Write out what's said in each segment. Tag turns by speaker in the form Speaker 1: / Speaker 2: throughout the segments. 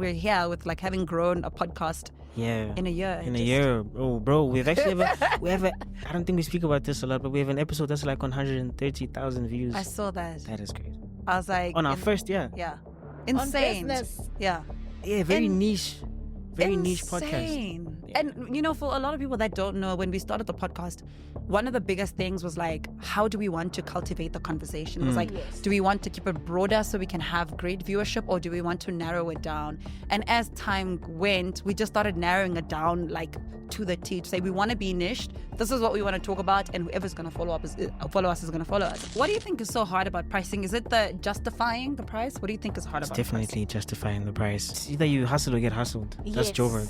Speaker 1: We're here with like having grown a podcast
Speaker 2: Yeah.
Speaker 1: in a year.
Speaker 2: In a year. Oh, bro, we've actually I don't think we speak about this a lot, but we have an episode that's like 130,000 views.
Speaker 1: I saw that.
Speaker 2: That is great.
Speaker 1: I was like,
Speaker 2: On our first, yeah.
Speaker 1: yeah, insane.
Speaker 3: On business.
Speaker 1: Yeah,
Speaker 2: Yeah, very niche. Very niche podcast.
Speaker 1: Insane.
Speaker 2: Yeah.
Speaker 1: And you know, for a lot of people that don't know, when we started the podcast, one of the biggest things was like, how do we want to cultivate the conversation? It was like,
Speaker 3: Yes.
Speaker 1: do we want to keep it broader so we can have great viewership, or do we want to narrow it down? And as time went, we just started narrowing it down like to the T, to say we want to be niched. This is what we want to talk about, and whoever's going to follow us is going to follow us. What do you think is so hard about pricing? Is it the justifying the price? What do you think is hard
Speaker 2: It's
Speaker 1: about
Speaker 2: definitely justifying the price. It's either you hustle or get hustled. That's
Speaker 3: Yes.
Speaker 2: Joburg.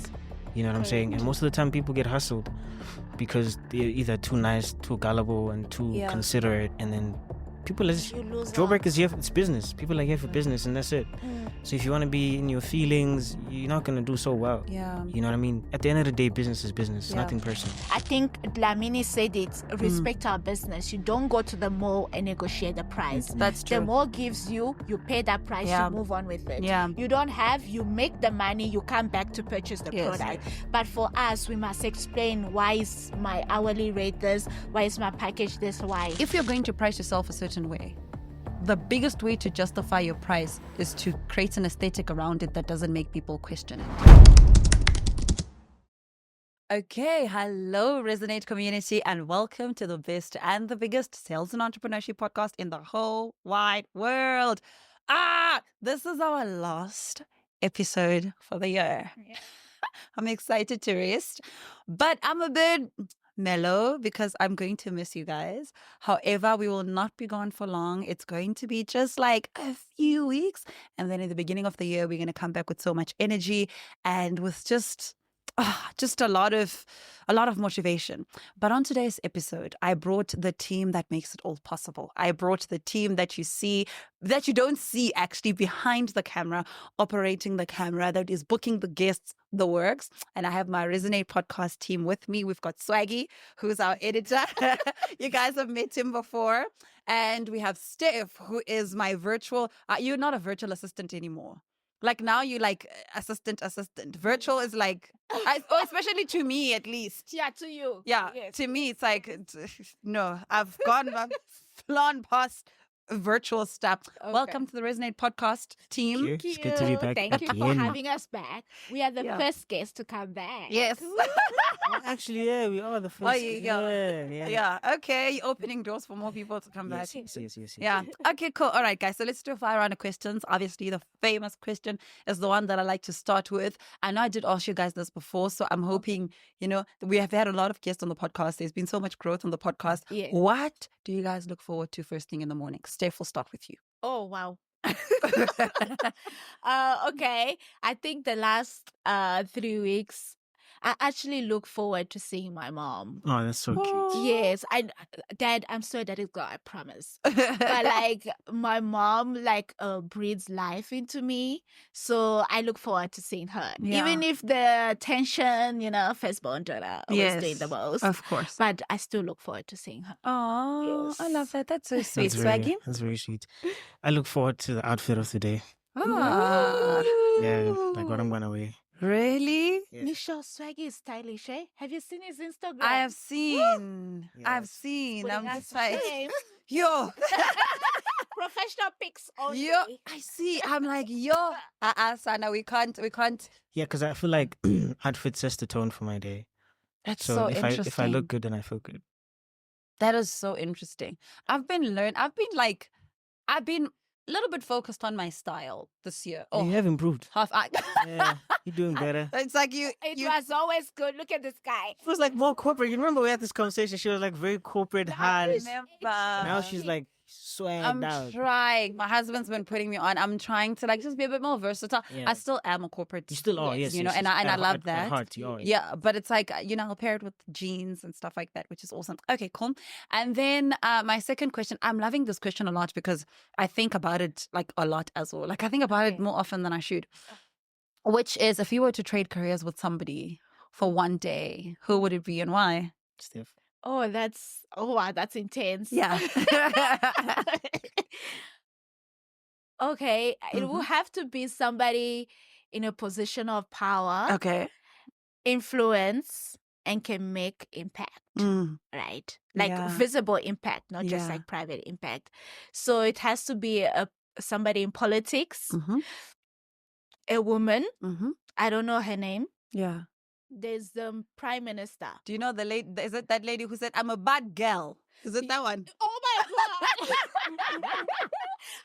Speaker 2: You know what I'm saying? And most of the time people get hustled because they're either too nice, too gullible, and too
Speaker 1: Yeah.
Speaker 2: considerate. And then people are just...
Speaker 3: You lose
Speaker 2: Joburg is here for... It's business. People are here for business, and that's it. So if you want to be in your feelings, you're not going to do so well.
Speaker 1: Yeah.
Speaker 2: You know what I mean? At the end of the day, business is business. It's
Speaker 1: Yeah.
Speaker 2: nothing personal.
Speaker 3: I think Dlamini said it, respect our business. You don't go to the mall and negotiate the price.
Speaker 1: That's
Speaker 3: The
Speaker 1: true.
Speaker 3: mall gives you pay that price,
Speaker 1: Yeah.
Speaker 3: you move on with it.
Speaker 1: Yeah.
Speaker 3: You don't have, you make the money, you come back to purchase the
Speaker 1: Yes.
Speaker 3: product. But for us, we must explain why is my hourly rate this, why is my package this, why.
Speaker 1: If you're going to price yourself a certain way, the biggest way to justify your price is to create an aesthetic around it that doesn't make people question it. Okay, hello Resonate community, and welcome to the best and the biggest sales and entrepreneurship podcast in the whole wide world. This is our last episode for the year. I'm excited to rest, but I'm a bit mellow because I'm going to miss you guys. However, we will not be gone for long. It's going to be just like a few weeks, and then in the beginning of the year, we're going to come back with so much energy and with just a lot of motivation. But on today's episode, I brought the team that makes it all possible. I brought the team that you don't see actually behind the camera, operating the camera, that is booking the guests, the works. And I have my Resonate podcast team with me. We've got Swaggy, who's our editor. You guys have met him before. And we have Steph, who is my virtual, you're not a virtual assistant anymore. Like now you like assistant. Virtual is like, especially to me at least.
Speaker 3: Yeah, to you.
Speaker 1: Yeah,
Speaker 3: Yes.
Speaker 1: to me it's like, no, I've flown past virtual stuff.
Speaker 3: Okay.
Speaker 1: Welcome to the Resonate podcast team.
Speaker 2: Thank you. It's good to be back
Speaker 3: Thank you for
Speaker 2: again.
Speaker 3: having us back. We are the
Speaker 1: Yeah.
Speaker 3: first guests to come back.
Speaker 1: Yes.
Speaker 2: Actually, yeah, we are the first.
Speaker 1: Well, you go.
Speaker 2: Yeah.
Speaker 1: Yeah, okay. You're opening doors for more people to come back.
Speaker 2: Yes.
Speaker 1: Yeah. Okay, cool. All right, guys. So let's do a fire round of questions. Obviously, the famous question is the one that I like to start with. I know I did ask you guys this before, so I'm hoping, we have had a lot of guests on the podcast. There's been so much growth on the podcast.
Speaker 3: Yeah.
Speaker 1: What do you guys look forward to first thing in the morning? Steph, we'll start with you.
Speaker 3: Oh, wow. Okay. I think the last 3 weeks, I actually look forward to seeing my mom.
Speaker 2: Oh, that's so cute.
Speaker 3: Yes, Dad, I'm sorry that it got, I promise. But like my mom breathes life into me, so I look forward to seeing her.
Speaker 1: Yeah.
Speaker 3: Even if the tension, firstborn daughter always doing the most.
Speaker 1: Of course.
Speaker 3: But I still look forward to seeing her.
Speaker 1: Oh,
Speaker 3: Yes.
Speaker 1: I love that. That's so sweet.
Speaker 2: That's
Speaker 1: Swaggy.
Speaker 2: very sweet. I look forward to the outfit of the day.
Speaker 1: Ah,
Speaker 2: Yeah, like what I'm gonna wear.
Speaker 1: really?
Speaker 2: Yeah.
Speaker 3: Nisha Swaggy is stylish, eh? Have you seen his Instagram?
Speaker 1: I have seen. I've
Speaker 2: Yes.
Speaker 1: seen.
Speaker 3: Putting
Speaker 1: I'm
Speaker 3: us
Speaker 1: just
Speaker 3: to
Speaker 1: like,
Speaker 3: shame.
Speaker 1: yo,
Speaker 3: Professional pics only.
Speaker 1: yo. I see. I'm like, yo. Sana, we can't.
Speaker 2: Yeah, because I feel like outfit sets the tone for my day.
Speaker 1: That's
Speaker 2: So
Speaker 1: so
Speaker 2: if
Speaker 1: interesting.
Speaker 2: I look good, then I feel good.
Speaker 1: That is so interesting. I've been a little bit focused on my style this year.
Speaker 2: Oh, you have improved.
Speaker 1: half.
Speaker 2: Yeah, you're doing better.
Speaker 1: It's like you.
Speaker 3: It was always good. Look at this guy.
Speaker 2: It was like more corporate. You remember we had this conversation? She was like very corporate,
Speaker 3: I
Speaker 2: hard.
Speaker 1: remember.
Speaker 2: Now she's like
Speaker 1: I'm
Speaker 2: swagged out.
Speaker 1: trying. My husband's been putting me on. I'm trying to just be a bit more versatile.
Speaker 2: Yeah.
Speaker 1: I still am a corporate.
Speaker 2: You still are, yes.
Speaker 1: and
Speaker 2: yes.
Speaker 1: I love
Speaker 2: At
Speaker 1: that.
Speaker 2: heart, you are.
Speaker 1: Yeah, but it's like, I'll pair it with jeans and stuff like that, which is awesome. Okay, cool. And then my second question, I'm loving this question a lot because I think about it like a lot as well. Like I think about it more often than I should, which is if you were to trade careers with somebody for one day, who would it be and why?
Speaker 2: Steph.
Speaker 3: Oh, wow, that's intense.
Speaker 1: Yeah.
Speaker 3: Okay, it will
Speaker 1: Mhm.
Speaker 3: have to be somebody in a position of power,
Speaker 1: Okay.
Speaker 3: influence, and can make impact, right? Like
Speaker 1: Yeah.
Speaker 3: visible impact, not just
Speaker 1: Yeah.
Speaker 3: like private impact. So it has to be somebody in politics,
Speaker 1: Mm-hmm.
Speaker 3: a woman.
Speaker 1: Mm-hmm.
Speaker 3: I don't know her name.
Speaker 1: Yeah.
Speaker 3: There's the prime minister.
Speaker 1: Do you know the lady? Is it that lady who said, "I'm a bad girl"? Is it that one?
Speaker 3: Oh my god!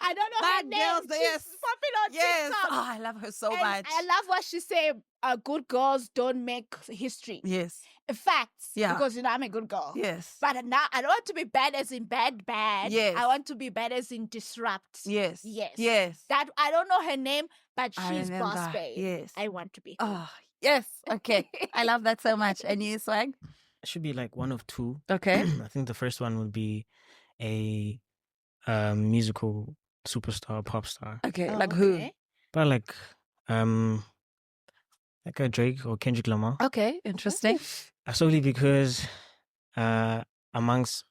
Speaker 3: I don't know her
Speaker 1: Bad
Speaker 3: name.
Speaker 1: girls,
Speaker 3: She's
Speaker 1: yes.
Speaker 3: popping on
Speaker 1: Yes.
Speaker 3: TikTok.
Speaker 1: Oh, I love her so
Speaker 3: And
Speaker 1: much.
Speaker 3: I love what she said. Good girls don't make history.
Speaker 1: Yes.
Speaker 3: Facts.
Speaker 1: Yeah.
Speaker 3: Because I'm a good girl.
Speaker 1: Yes.
Speaker 3: But now I don't want to be bad as in bad.
Speaker 1: Yes.
Speaker 3: I want to be bad as in disrupt.
Speaker 1: Yes.
Speaker 3: Yes.
Speaker 1: Yes.
Speaker 3: That I don't know her name, but
Speaker 1: I
Speaker 3: she's boss
Speaker 1: remember.
Speaker 3: babe.
Speaker 1: Yes.
Speaker 3: I want to be her.
Speaker 1: Oh, yes. Okay. I love that so much. And you, Swag?
Speaker 2: It should be like one of two.
Speaker 1: Okay.
Speaker 2: I think the first one would be a musical superstar, pop star.
Speaker 1: Okay.
Speaker 3: Oh,
Speaker 1: Like who?
Speaker 3: okay.
Speaker 2: But like a Drake or Kendrick Lamar.
Speaker 1: Okay. Interesting.
Speaker 2: Solely because amongst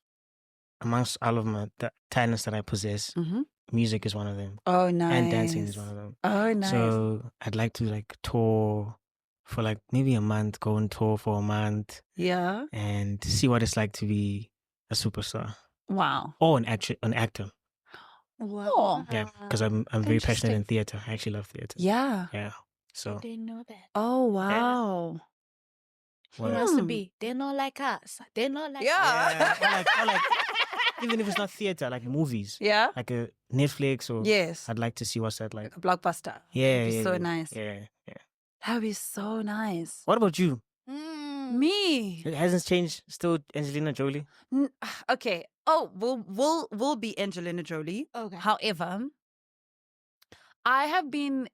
Speaker 2: all of the talents that I possess,
Speaker 1: Mm-hmm.
Speaker 2: music is one of them.
Speaker 1: Oh, nice.
Speaker 2: And dancing is one of them.
Speaker 1: Oh, nice.
Speaker 2: So I'd like to like tour for like maybe a month, go on tour for a month
Speaker 1: Yeah.
Speaker 2: and see what it's like to be a superstar
Speaker 1: Wow.
Speaker 2: or an actor.
Speaker 1: Wow.
Speaker 2: Yeah, because I'm very passionate in
Speaker 1: Interesting.
Speaker 2: theater. I actually love theater.
Speaker 1: Yeah.
Speaker 2: Yeah. So
Speaker 3: I didn't know that.
Speaker 1: Oh, wow.
Speaker 3: Who
Speaker 2: well,
Speaker 3: wants to
Speaker 1: Hmm.
Speaker 3: be? They're not like us. They're not like
Speaker 1: Yeah.
Speaker 2: yeah, or like even if it's not theater, like movies,
Speaker 1: Yeah.
Speaker 2: like a Netflix or
Speaker 1: Yes.
Speaker 2: I'd like to see what's that like.
Speaker 1: Like a blockbuster.
Speaker 2: Yeah,
Speaker 1: That'd be
Speaker 2: yeah,
Speaker 1: so
Speaker 2: yeah,
Speaker 1: nice.
Speaker 2: Yeah.
Speaker 1: That'd be so nice.
Speaker 2: What about you?
Speaker 1: Me.
Speaker 2: It hasn't changed. Still Angelina Jolie.
Speaker 1: Okay. Oh, we'll be Angelina Jolie.
Speaker 3: Okay.
Speaker 1: However, I have been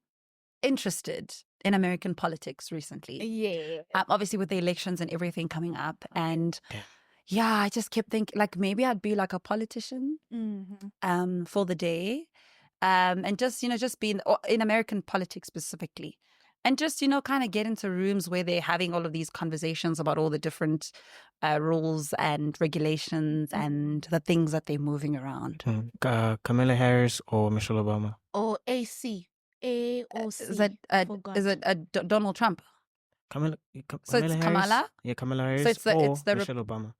Speaker 1: interested in American politics recently.
Speaker 3: Yeah.
Speaker 1: Obviously with the elections and everything coming up, and
Speaker 2: Yeah.
Speaker 1: yeah, I just kept thinking like maybe I'd be like a politician
Speaker 3: Mm-hmm.
Speaker 1: for the day, and just be in American politics specifically. And just, kind of get into rooms where they're having all of these conversations about all the different rules and regulations and the things that they're moving around.
Speaker 2: Kamala Harris or Michelle Obama.
Speaker 3: Or AC. AOC.
Speaker 1: Is it Donald Trump?
Speaker 2: Kamala
Speaker 1: So it's
Speaker 2: Harris?
Speaker 1: Kamala?
Speaker 2: Yeah, Kamala Harris
Speaker 1: it's the-
Speaker 2: or
Speaker 1: it's the
Speaker 2: Michelle Obama.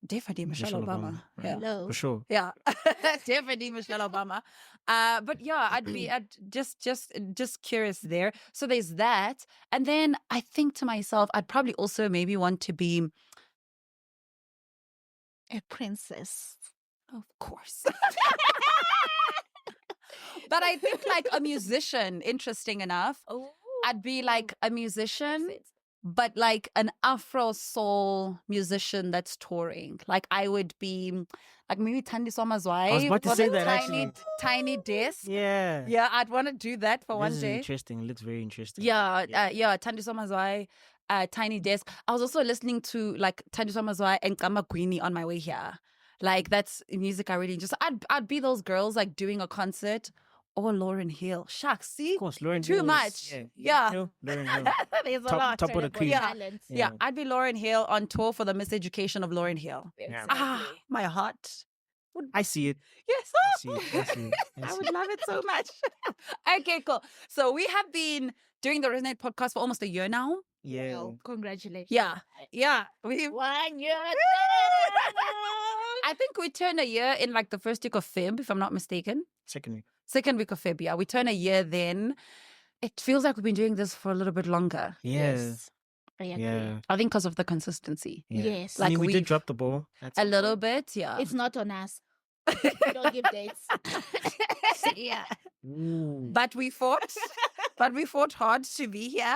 Speaker 1: Definitely Michelle Obama. Yeah.
Speaker 3: Hello.
Speaker 2: For sure.
Speaker 1: Yeah, definitely Michelle Obama. But yeah, I'd just curious there. So there's that, and then I think to myself, I'd probably also maybe want to be,
Speaker 3: A princess.
Speaker 1: of course. But I think like a musician, interesting enough.
Speaker 3: Oh.
Speaker 1: I'd be like a musician, but like an Afro soul musician that's touring. Like I would be like maybe Thandiswa Mazwai.
Speaker 2: I was about to
Speaker 1: for
Speaker 2: say
Speaker 1: the
Speaker 2: that,
Speaker 1: tiny,
Speaker 2: actually.
Speaker 1: tiny desk.
Speaker 2: Yeah.
Speaker 1: Yeah, I'd want to do that for
Speaker 2: This
Speaker 1: one
Speaker 2: is
Speaker 1: day.
Speaker 2: interesting. It looks very interesting.
Speaker 1: Yeah, Thandiswa Mazwai, Tiny Desk. I was also listening to like Thandiswa Mazwai and Kama Queenie on my way here. Like that's music I really just. I'd be those girls like doing a concert or Lauryn Hill. Shucks, see?
Speaker 2: Of course, Lauren
Speaker 1: Too
Speaker 2: Hill is-
Speaker 1: much.
Speaker 2: Yeah.
Speaker 1: Yeah.
Speaker 2: Lauren Hill.
Speaker 1: There's a
Speaker 2: Top-
Speaker 1: lot.
Speaker 2: top of the
Speaker 3: Incredible
Speaker 2: cream.
Speaker 1: Yeah.
Speaker 3: talent.
Speaker 1: Yeah, I'd be Lauryn Hill on tour for the miseducation of Lauryn Hill.
Speaker 2: Yeah.
Speaker 3: Exactly.
Speaker 1: My heart.
Speaker 2: I see it.
Speaker 1: Yes.
Speaker 2: I see it. I see it.
Speaker 1: I would love it so much. Okay, cool. So we have been doing the Resonate podcast for almost a year now.
Speaker 2: Yeah.
Speaker 3: Well, congratulations.
Speaker 1: Yeah. Yeah. We
Speaker 3: 1 year.
Speaker 1: I think we turn a year in like the first week of Feb, if I'm not mistaken.
Speaker 2: Second week.
Speaker 1: Second week of Feb, yeah. We turn a year then. It feels like we've been doing this for a little bit longer.
Speaker 2: Yeah.
Speaker 3: Yes. I agree.
Speaker 2: Yeah.
Speaker 1: I think because of the consistency.
Speaker 2: Yeah.
Speaker 3: Yes.
Speaker 2: I mean,
Speaker 1: Like
Speaker 2: we
Speaker 1: we've-
Speaker 2: did drop the ball. That's
Speaker 1: A
Speaker 2: okay.
Speaker 1: little bit, yeah.
Speaker 3: It's not on us. We don't give dates.
Speaker 1: Yeah.
Speaker 2: Ooh.
Speaker 1: But we fought. But we fought hard to be here.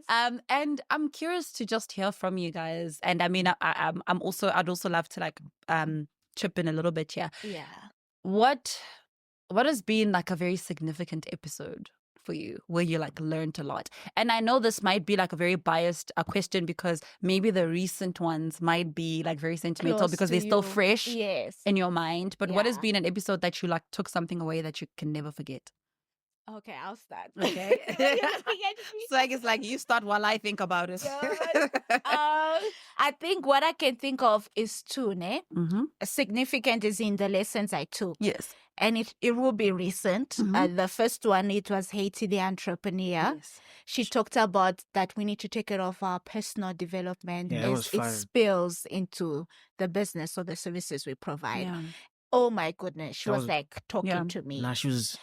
Speaker 1: And I'm curious to just hear from you guys. And I mean, I'd also love to like chip in a little bit here.
Speaker 3: Yeah.
Speaker 1: What has been like a very significant episode for you where you like learned a lot? And I know this might be like a very biased question because maybe the recent ones might be like very sentimental
Speaker 3: Close
Speaker 1: because
Speaker 3: to
Speaker 1: they're still
Speaker 3: you.
Speaker 1: fresh
Speaker 3: Yes.
Speaker 1: in your mind. But what has
Speaker 3: Yeah.
Speaker 1: been an episode that you like took something away that you can never forget?
Speaker 3: Okay, I'll start.
Speaker 1: Okay.
Speaker 3: So
Speaker 1: So I guess like you start while I think about it.
Speaker 3: I think what I can think of is two, ne?
Speaker 1: Mm-hmm.
Speaker 3: Significant is in the lessons I took.
Speaker 1: Yes.
Speaker 3: and it will be recent. The first one, it was Haiti the Entrepreneur.
Speaker 1: Yes.
Speaker 3: She talked about that we need to take care of our personal development
Speaker 2: Yeah, that was
Speaker 3: as it
Speaker 2: fire.
Speaker 3: spills into the business or the services we provide.
Speaker 1: Yeah.
Speaker 3: Oh my goodness. She
Speaker 2: That
Speaker 3: was
Speaker 2: was-
Speaker 3: like talking
Speaker 1: Yeah.
Speaker 3: to me.
Speaker 2: Nah, she was.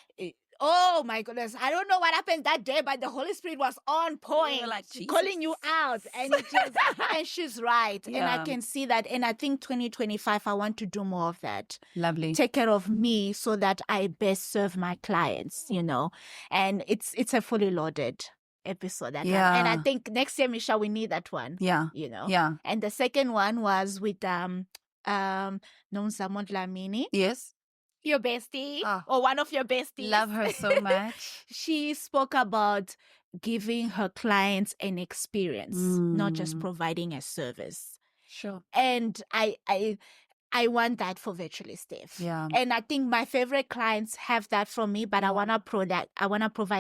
Speaker 3: Oh my goodness. I don't know what happened that day, but the Holy Spirit was on point,
Speaker 1: like,
Speaker 3: calling you
Speaker 1: Jesus.
Speaker 3: out. And it just, and she's right. And I
Speaker 1: Yeah.
Speaker 3: can see that. And I think 2025, I want to do more of that.
Speaker 1: Lovely.
Speaker 3: Take care of me so that I best serve my clients, you know. And it's a fully loaded episode. That one. And I
Speaker 1: Yeah.
Speaker 3: think next year, Michelle, we need that one.
Speaker 1: Yeah.
Speaker 3: You know.
Speaker 1: Yeah.
Speaker 3: And the second one was with Nonsamon Lamini,
Speaker 1: Yes.
Speaker 3: your bestie,
Speaker 1: Ah.
Speaker 3: or one of your besties.
Speaker 1: Love her so much.
Speaker 3: She spoke about giving her clients an experience, not just
Speaker 1: Mm.
Speaker 3: providing a service.
Speaker 1: Sure.
Speaker 3: And I want that for Virtually Steph.
Speaker 1: Yeah.
Speaker 3: And I think my favorite clients have that from me, but I wanna provide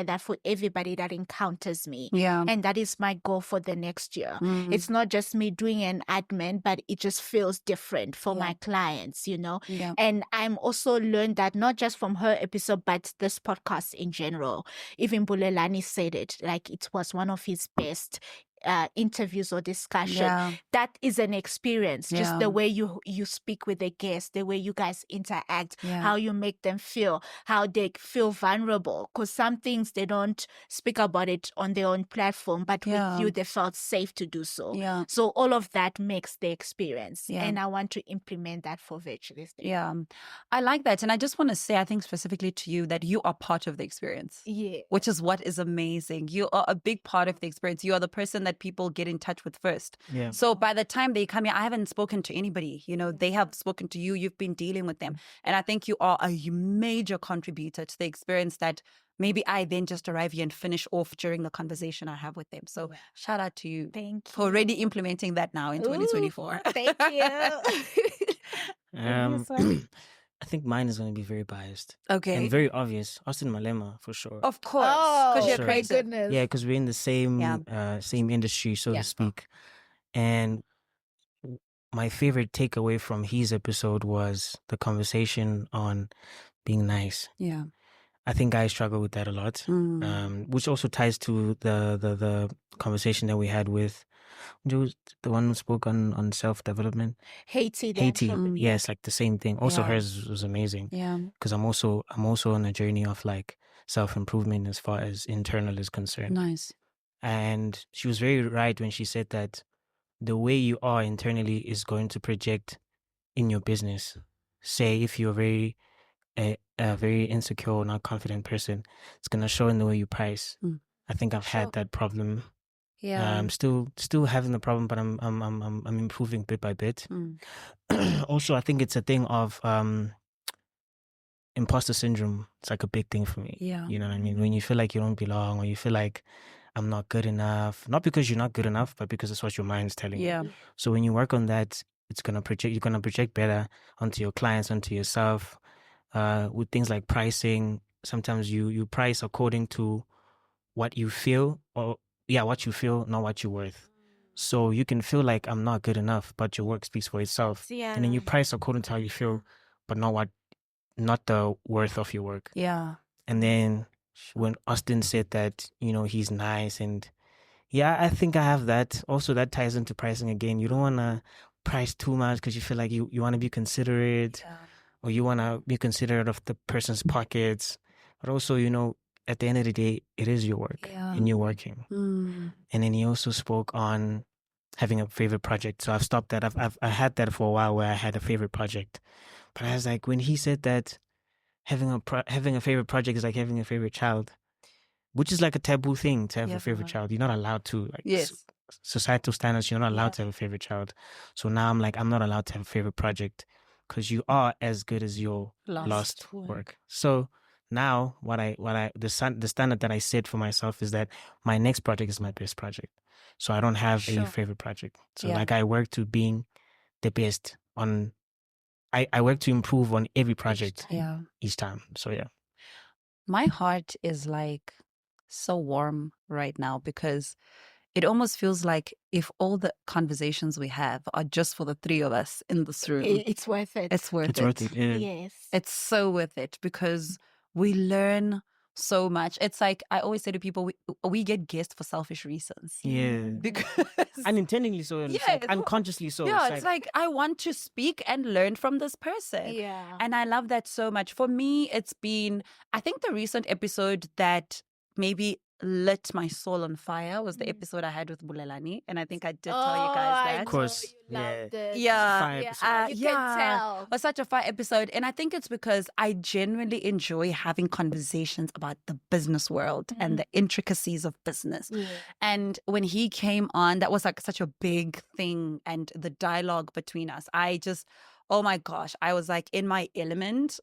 Speaker 3: that for everybody that encounters me.
Speaker 1: Yeah.
Speaker 3: And that is my goal for the next year.
Speaker 1: Mm.
Speaker 3: It's not just me doing an admin, but it just feels different for my clients, you know?
Speaker 1: Yeah.
Speaker 3: And I'm also learned that not just from her episode, but this podcast in general. Even Bulelani said it, like it was one of his best interviews or discussion.
Speaker 1: Yeah.
Speaker 3: That is an experience. Just
Speaker 1: Yeah.
Speaker 3: the way you speak with the guests, the way you guys interact,
Speaker 1: Yeah.
Speaker 3: how you make them feel, how they feel vulnerable. Because some things they don't speak about it on their own platform, but
Speaker 1: Yeah.
Speaker 3: with you they felt safe to do so.
Speaker 1: Yeah.
Speaker 3: So all of that makes the experience.
Speaker 1: Yeah.
Speaker 3: And I want to implement that for Virtually Steph.
Speaker 1: Yeah. I like that. And I just want to say, I think specifically to you, that you are part of the experience.
Speaker 3: Yeah.
Speaker 1: Which is what is amazing. You are a big part of the experience. You are the person that people get in touch with first.
Speaker 2: Yeah.
Speaker 1: So by the time they come here, I haven't spoken to anybody. You know, they have spoken to you. You've been dealing with them. And I think you are a major contributor to the experience that maybe I then just arrive here and finish off during the conversation I have with them. So shout out to you
Speaker 3: Thank you.
Speaker 1: for already implementing that now in 2024.
Speaker 3: Thank you.
Speaker 2: I think mine is going to be very biased
Speaker 1: Okay.
Speaker 2: and very obvious. Austin Malema, for sure.
Speaker 1: Of course. Because you're
Speaker 2: Sure.
Speaker 1: creative.
Speaker 3: goodness.
Speaker 2: Yeah, because we're in the same
Speaker 1: Yeah.
Speaker 2: same industry, so
Speaker 3: Yeah.
Speaker 2: to speak. And my favorite takeaway from his episode was the conversation on being nice.
Speaker 1: Yeah.
Speaker 2: I think I struggle with that a lot, which also ties to the conversation that we had with the one who spoke on self-development.
Speaker 3: Haiti.
Speaker 2: Yeah, it's like the same thing. Also,
Speaker 1: Yeah.
Speaker 2: hers was amazing.
Speaker 1: Yeah.
Speaker 2: Because I'm also on a journey of like self-improvement as far as internal is concerned.
Speaker 1: Nice.
Speaker 2: And she was very right when she said that the way you are internally is going to project in your business. Say if you're a very insecure, not confident person, it's gonna show in the way you price. I think I've had that problem.
Speaker 1: Yeah.
Speaker 2: I'm still having the problem, but I'm improving bit by bit. Also, I think it's a thing of imposter syndrome. It's like a big thing for me.
Speaker 1: Yeah.
Speaker 2: You know what I mean? When you feel like you don't belong, or you feel like I'm not good enough, not because you're not good enough, but because it's what your mind's telling you.
Speaker 1: Yeah.
Speaker 2: So when you work on that, you're gonna project better onto your clients, onto yourself. With things like pricing, sometimes you price according to what you feel, not what you're worth. So you can feel like I'm not good enough, but your work speaks for itself.
Speaker 3: Yeah.
Speaker 2: And then you price according to how you feel, but not the worth of your work.
Speaker 1: Yeah.
Speaker 2: And then when Austin said that, he's nice, and yeah, I think I have that. Also, that ties into pricing again. You don't want to price too much because you feel like you want to be considerate, or you want to be considerate of the person's pockets. But also, at the end of the day, it is your work and you're working. And then he also spoke on having a favorite project. So I've stopped that. I had that for a while where I had a favorite project. But I was like, when he said that having a favorite project is like having a favorite child, which is like a taboo thing to have a favorite child. You're not allowed to. Like,
Speaker 1: Yes.
Speaker 2: Societal standards, you're not allowed to have a favorite child. So now I'm like, I'm not allowed to have a favorite project because you are as good as your last work. So now the standard that I set for myself is that my next project is my best project. So I don't have a favorite project. So like I work to being the best on, I work to improve on every project each time. So yeah.
Speaker 1: My heart is like so warm right now because it almost feels like if all the conversations we have are just for the three of us in this room,
Speaker 3: It's worth it.
Speaker 1: it's worth
Speaker 2: It's
Speaker 1: it.
Speaker 2: worth it. Yeah.
Speaker 3: Yes.
Speaker 1: It's so worth it because we learn so much. It's like I always say to people, we get guests for selfish reasons.
Speaker 2: Yeah.
Speaker 1: Because
Speaker 2: Unintentionally so, and it's like
Speaker 1: Yes.
Speaker 2: unconsciously so.
Speaker 1: yeah, it's like I want to speak and learn from this person.
Speaker 3: Yeah.
Speaker 1: And I love that so much. For me, it's been, I think the recent episode that maybe lit my soul on fire was the episode I had with Bulelani. And I think I did tell you guys that.
Speaker 2: Of course,
Speaker 3: You loved it.
Speaker 1: Yeah.
Speaker 2: Fire episode.
Speaker 3: You can tell.
Speaker 1: It was such a fun episode. And I think it's because I genuinely enjoy having conversations about the business world and the intricacies of business.
Speaker 3: Yeah.
Speaker 1: And when he came on, that was like such a big thing. And the dialogue between us, I just, oh my gosh, I was like in my element.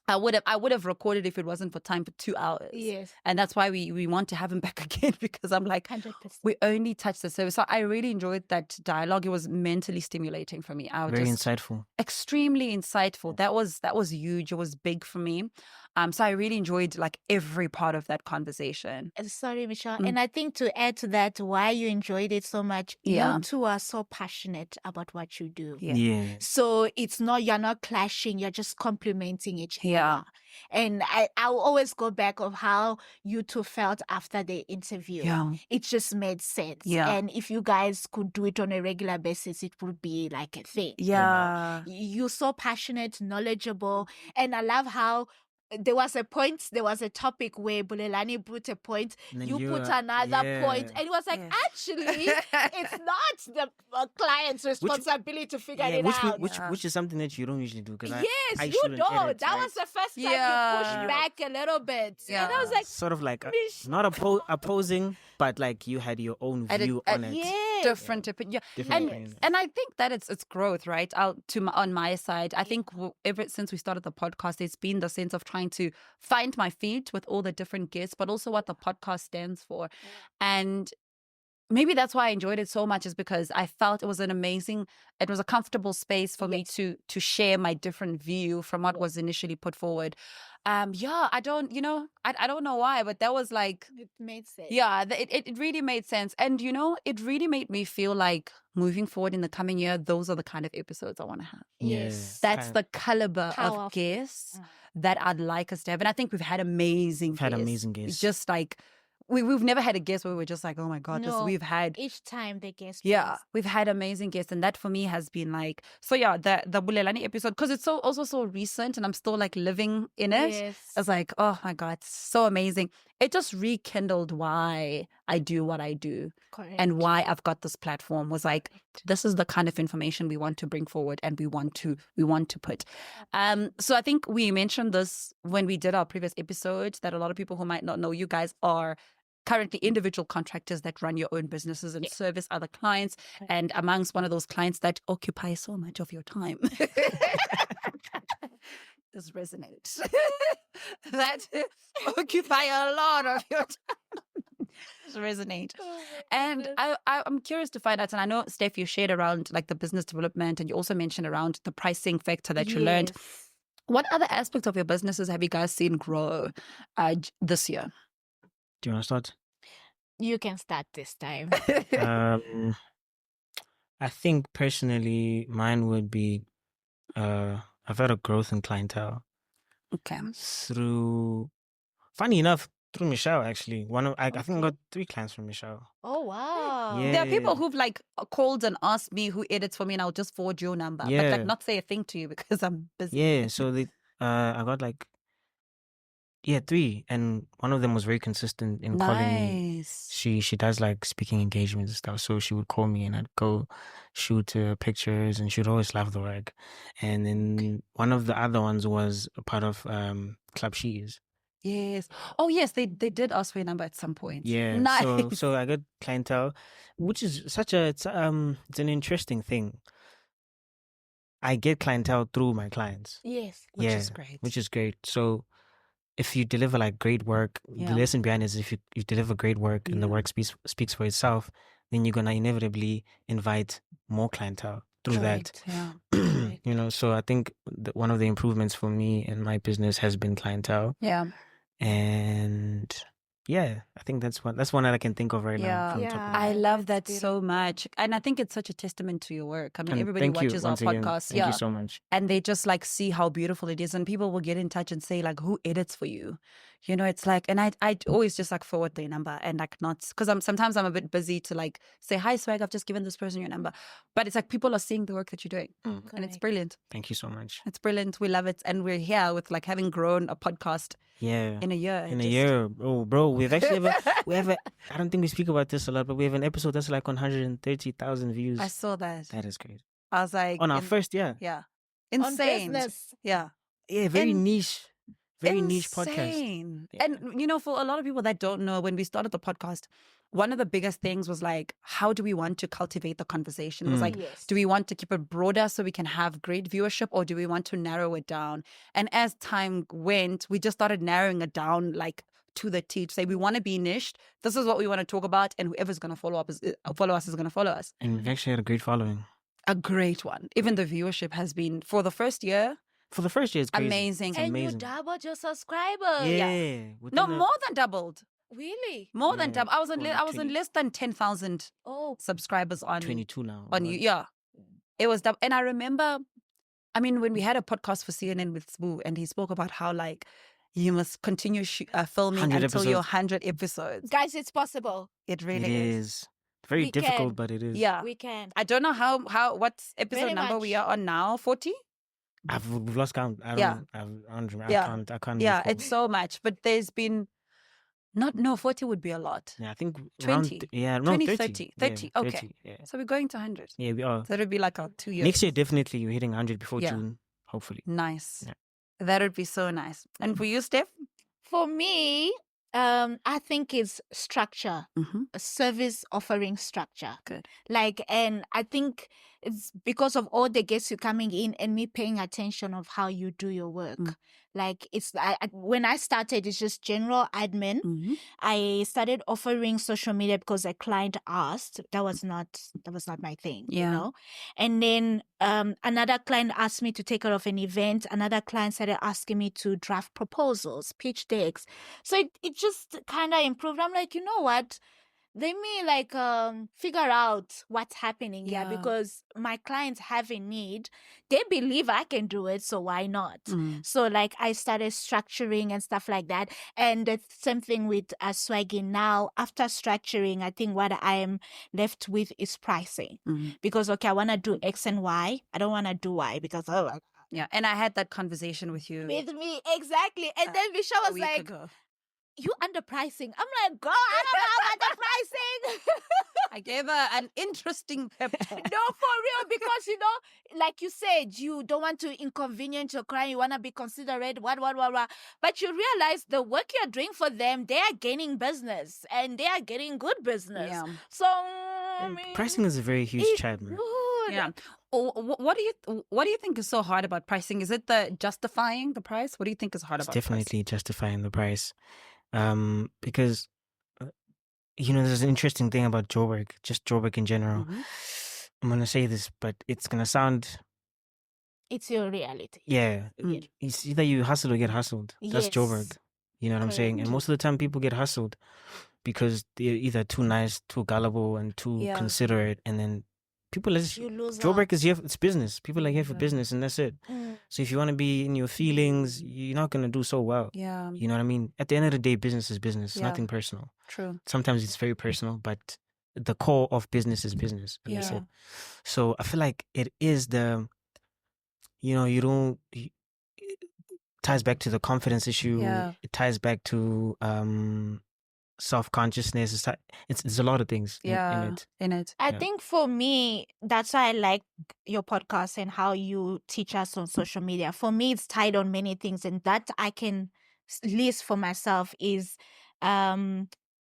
Speaker 1: I would have recorded if it wasn't for time for 2 hours.
Speaker 3: Yes.
Speaker 1: And that's why we want to have him back again, because I'm like,
Speaker 3: 100%.
Speaker 1: we only touched the surface. So I really enjoyed that dialogue. It was mentally stimulating for me. I was
Speaker 2: very
Speaker 1: just
Speaker 2: insightful.
Speaker 1: extremely insightful. That was huge. It was big for me. So I really enjoyed like every part of that conversation.
Speaker 3: Sorry, Michelle. And I think to add to that, why you enjoyed it so much,
Speaker 1: Yeah.
Speaker 3: you two are so passionate about what you do.
Speaker 1: Yeah.
Speaker 2: Yeah.
Speaker 3: So you're not clashing, you're just complementing each other.
Speaker 1: Yeah.
Speaker 3: And I'll always go back of how you two felt after the interview.
Speaker 1: Yeah.
Speaker 3: It just made sense.
Speaker 1: Yeah.
Speaker 3: And if you guys could do it on a regular basis, it would be like a thing.
Speaker 1: Yeah.
Speaker 3: You're so passionate, knowledgeable. And I love how there was a topic where Bulelani put a point,
Speaker 2: And then
Speaker 3: you
Speaker 2: you
Speaker 3: put
Speaker 2: are-
Speaker 3: another point.
Speaker 2: yeah.
Speaker 3: And it was like,
Speaker 1: Yes.
Speaker 3: actually, it's not the client's responsibility to figure it out.
Speaker 2: Which is something that you don't usually do. Because
Speaker 3: Yes,
Speaker 2: I
Speaker 3: you
Speaker 2: shouldn't
Speaker 3: don't.
Speaker 2: edit,
Speaker 3: That
Speaker 2: right?
Speaker 3: was the first time you
Speaker 1: Yeah.
Speaker 3: pushed back a little bit.
Speaker 1: Yeah.
Speaker 3: And I was like,
Speaker 2: Sort of like
Speaker 3: Mish-
Speaker 2: not opposing, but like you had your own view on it.
Speaker 3: yeah.
Speaker 1: Different opinion.
Speaker 2: Different
Speaker 1: And
Speaker 2: opinions.
Speaker 1: and I think that it's growth, right? On my side, I think ever since we started the podcast, it's been the sense of trying to find my feet with all the different guests, but also what the podcast stands for. And maybe that's why I enjoyed it so much, is because I felt it was a comfortable space for me to share my different view from what was initially put forward. I don't know why, but that was like,
Speaker 3: It made sense.
Speaker 1: yeah, it really made sense. And, it really made me feel like moving forward in the coming year, those are the kind of episodes I want to have.
Speaker 3: Yes.
Speaker 1: That's
Speaker 2: Kind
Speaker 1: the caliber
Speaker 3: Powerful.
Speaker 1: of guests that I'd like us to have. And I think we've had amazing
Speaker 2: We've had
Speaker 1: guests.
Speaker 2: amazing guests.
Speaker 1: Just like, we've never had a guest where we were just like, oh my God,
Speaker 3: No.
Speaker 1: we've had...
Speaker 3: Each time they guess.
Speaker 1: Yeah, we've had amazing guests, and that for me has been like, so yeah, the Bulelani episode, because it's also so recent and I'm still like living in it.
Speaker 3: Yes.
Speaker 1: It's like, oh my God, so amazing. It just rekindled why I do what I do
Speaker 3: Correct.
Speaker 1: and why I've got this platform. Was like, this is the kind of information we want to bring forward and we want to put. So I think we mentioned this when we did our previous episode, that a lot of people who might not know, you guys are currently individual contractors that run your own businesses and service other clients. And amongst one of those clients that occupy so much of your time. This resonates. That occupy a lot of your time. This resonate. And I'm curious to find out, and I know, Steph, you shared around like the business development, and you also mentioned around the pricing factor that you learned.
Speaker 3: Yes.
Speaker 1: What other aspects of your businesses have you guys seen grow this year?
Speaker 2: Do you want to start?
Speaker 3: You can start this time.
Speaker 2: I think personally, mine would be I've had a growth in clientele
Speaker 1: Okay.
Speaker 2: through, funny enough, through Michelle actually. I think I got 3 clients from Michelle.
Speaker 3: Oh, wow.
Speaker 2: Yeah.
Speaker 1: There are people who've like called and asked me who edits for me, and I'll just forward your number. But
Speaker 2: Yeah.
Speaker 1: like not say a thing to you because I'm busy.
Speaker 2: Yeah, so I got like 3, and one of them was very consistent in calling me.
Speaker 1: Nice.
Speaker 2: She does like speaking engagements and stuff, so she would call me and I'd go shoot pictures, and she'd always love the work. And then one of the other ones was a part of Club She's.
Speaker 1: Yes. Oh yes, they did ask for your number at some point.
Speaker 2: Yeah.
Speaker 1: Nice.
Speaker 2: So I got clientele, which is it's an interesting thing. I get clientele through my clients.
Speaker 3: Yes.
Speaker 1: Which is great.
Speaker 2: Which is great. So if you deliver like great work,
Speaker 1: Yeah.
Speaker 2: the lesson behind it is if you deliver great work and the
Speaker 1: Yeah.
Speaker 2: work speaks for itself, then you're gonna inevitably invite more clientele through that.
Speaker 1: Correct, yeah.
Speaker 2: So I think one of the improvements for me in my business has been clientele.
Speaker 1: Yeah.
Speaker 2: And yeah, I think that's one that I can think of right now
Speaker 1: Yeah.
Speaker 2: from the top of my
Speaker 1: I
Speaker 2: head.
Speaker 1: love that
Speaker 3: that's
Speaker 1: so much. And I think it's such a testament to your work. I mean,
Speaker 2: And
Speaker 1: everybody
Speaker 2: thank you
Speaker 1: watches our
Speaker 2: once again.
Speaker 1: podcast.
Speaker 2: Thank you so much.
Speaker 1: And they just like see how beautiful it is. And people will get in touch and say, like, who edits for you? You know, it's like, and I always just like forward their number and like not, because sometimes I'm a bit busy to like say, hi, Swag, I've just given this person your number. But it's like people are seeing the work that you're doing. And it's
Speaker 3: Correct.
Speaker 1: brilliant.
Speaker 2: Thank you so much.
Speaker 1: It's brilliant. We love it. And we're here with like having grown a podcast
Speaker 2: Yeah.
Speaker 1: in a year.
Speaker 2: In a year. Oh, bro, we've actually I don't think we speak about this a lot, but we have an episode that's like 130,000 views.
Speaker 1: I saw that.
Speaker 2: That is crazy.
Speaker 1: I was like,
Speaker 2: On our first, yeah.
Speaker 1: yeah.
Speaker 3: On
Speaker 1: Insane.
Speaker 3: business.
Speaker 1: Yeah.
Speaker 2: Yeah, very
Speaker 1: And-
Speaker 2: niche. Very niche podcast.
Speaker 1: Insane.
Speaker 2: Yeah.
Speaker 1: And, you know, for a lot of people that don't know, when we started the podcast, one of the biggest things was like, how do we want to cultivate the conversation? It was like,
Speaker 3: Yes.
Speaker 1: do we want to keep it broader so we can have great viewership, or do we want to narrow it down? And as time went, we just started narrowing it down like to the T, to say we want to be niched. This is what we want to talk about, and whoever's going to follow us is going to follow us.
Speaker 2: And we've actually had a great following.
Speaker 1: A great one. Even the viewership has been, for the first year,
Speaker 2: For the first year, it's crazy.
Speaker 1: amazing.
Speaker 2: It's
Speaker 3: And you
Speaker 2: amazing.
Speaker 3: doubled your subscribers.
Speaker 2: Yeah.
Speaker 1: No, more than doubled.
Speaker 3: Really?
Speaker 1: More than
Speaker 2: Yeah,
Speaker 1: double. I was on
Speaker 2: well,
Speaker 1: I was on
Speaker 2: 20
Speaker 1: less than 10,000
Speaker 3: Oh.
Speaker 1: subscribers on
Speaker 2: 22 now.
Speaker 1: you. Yeah, it was double. And I remember, I mean, when we had a podcast for CNN with Sbu, and he spoke about how like you must continue filming
Speaker 2: 100
Speaker 1: until your
Speaker 2: episodes.
Speaker 1: 100 episodes.
Speaker 3: Guys, it's possible.
Speaker 1: It
Speaker 2: It
Speaker 1: really is.
Speaker 2: is. Very
Speaker 3: We
Speaker 2: difficult,
Speaker 3: can.
Speaker 2: but it is.
Speaker 1: Yeah,
Speaker 3: We can.
Speaker 1: I don't know how what episode
Speaker 3: Very
Speaker 1: number we
Speaker 3: much.
Speaker 1: are on now. 40.
Speaker 2: We've lost count. I don't
Speaker 1: Yeah.
Speaker 2: know. I
Speaker 1: Yeah.
Speaker 2: can't.
Speaker 1: Yeah,
Speaker 2: recall.
Speaker 1: it's so much. But there's been 40 would be a lot.
Speaker 2: Yeah, I think
Speaker 1: 20.
Speaker 2: around
Speaker 1: 20,
Speaker 2: 30.
Speaker 1: 30.
Speaker 2: Yeah,
Speaker 1: 30, okay.
Speaker 2: Yeah.
Speaker 1: So we're going to 100.
Speaker 2: Yeah, we are.
Speaker 1: So it'll be like our 2 years.
Speaker 2: Next year, definitely, you're hitting 100 before
Speaker 1: Yeah.
Speaker 2: June, hopefully.
Speaker 1: Nice.
Speaker 2: Yeah.
Speaker 1: That would be so nice. And for you, Steph?
Speaker 3: For me, I think it's structure,
Speaker 1: Mm-hmm.
Speaker 3: a service offering structure.
Speaker 1: Good.
Speaker 3: Like, and I think it's because of all the guests you coming in and me paying attention of how you do your work.
Speaker 1: Mm.
Speaker 3: Like it's when I started, it's just general admin.
Speaker 1: Mm-hmm.
Speaker 3: I started offering social media because a client asked. That was not my thing,
Speaker 1: Yeah.
Speaker 3: you know. And then another client asked me to take care of an event. Another client started asking me to draft proposals, pitch decks. So it just kind of improved. I'm like, you know what? Let me like figure out what's happening here,
Speaker 1: Yeah.
Speaker 3: because my clients have a need. They believe I can do it, so why not?
Speaker 1: Mm.
Speaker 3: So like I started structuring and stuff like that. And the same thing with Swaggy now. After structuring, I think what I am left with is pricing.
Speaker 1: Mm.
Speaker 3: Because, okay, I want to do X and Y. I don't want to do Y because,
Speaker 1: Yeah. And I had that conversation with you
Speaker 3: with me, exactly. And then Visha
Speaker 1: a
Speaker 3: was
Speaker 1: week
Speaker 3: like,
Speaker 1: ago.
Speaker 3: you underpricing. I'm like, girl, I don't know about underpricing.
Speaker 1: I gave her an interesting pep talk.
Speaker 3: No, for real, because you know, like you said, you don't want to inconvenience your client. You want to be considerate. What. But you realize the work you're doing for them, they are gaining business and they are getting good business.
Speaker 1: Yeah.
Speaker 3: So I mean,
Speaker 2: Pricing is a very huge
Speaker 3: it's
Speaker 2: chat, man.
Speaker 3: good.
Speaker 1: Yeah. What do you think is so hard about pricing? Is it the justifying the price? What do you think is hard
Speaker 2: It's
Speaker 1: about
Speaker 2: definitely justifying the price. Because, you know, there's an interesting thing about Joburg, just Joburg in general.
Speaker 1: Mhm.
Speaker 2: I'm going to say this, but it's going to sound,
Speaker 3: It's your reality.
Speaker 2: yeah,
Speaker 1: Mm.
Speaker 2: it's either you hustle or get hustled. That's
Speaker 3: Yes.
Speaker 2: Joburg. You know what I'm saying? And
Speaker 3: Correct.
Speaker 2: most of the time people get hustled because they're either too nice, too gullible, and too
Speaker 1: Yeah.
Speaker 2: considerate. And then people,
Speaker 3: You lose
Speaker 2: Joburg
Speaker 3: out.
Speaker 2: is here, it's business. People are here for
Speaker 1: Yeah.
Speaker 2: business, and that's it.
Speaker 3: Mm.
Speaker 2: So if you want to be in your feelings, you're not going to do so well.
Speaker 1: Yeah.
Speaker 2: You know what I mean? At the end of the day, business is business. It's
Speaker 1: Yeah.
Speaker 2: nothing personal.
Speaker 1: True.
Speaker 2: Sometimes it's very personal, but the core of business is business. And that's
Speaker 1: Yeah.
Speaker 2: it. So I feel like it is it ties back to the confidence issue.
Speaker 1: Yeah.
Speaker 2: It ties back to self-consciousness. It's a lot of things in
Speaker 1: Yeah.
Speaker 2: it.
Speaker 1: In it.
Speaker 3: I
Speaker 2: Yeah.
Speaker 3: think for me, that's why I like your podcast and how you teach us on social media. For me, it's tied on many things, and that I can list for myself is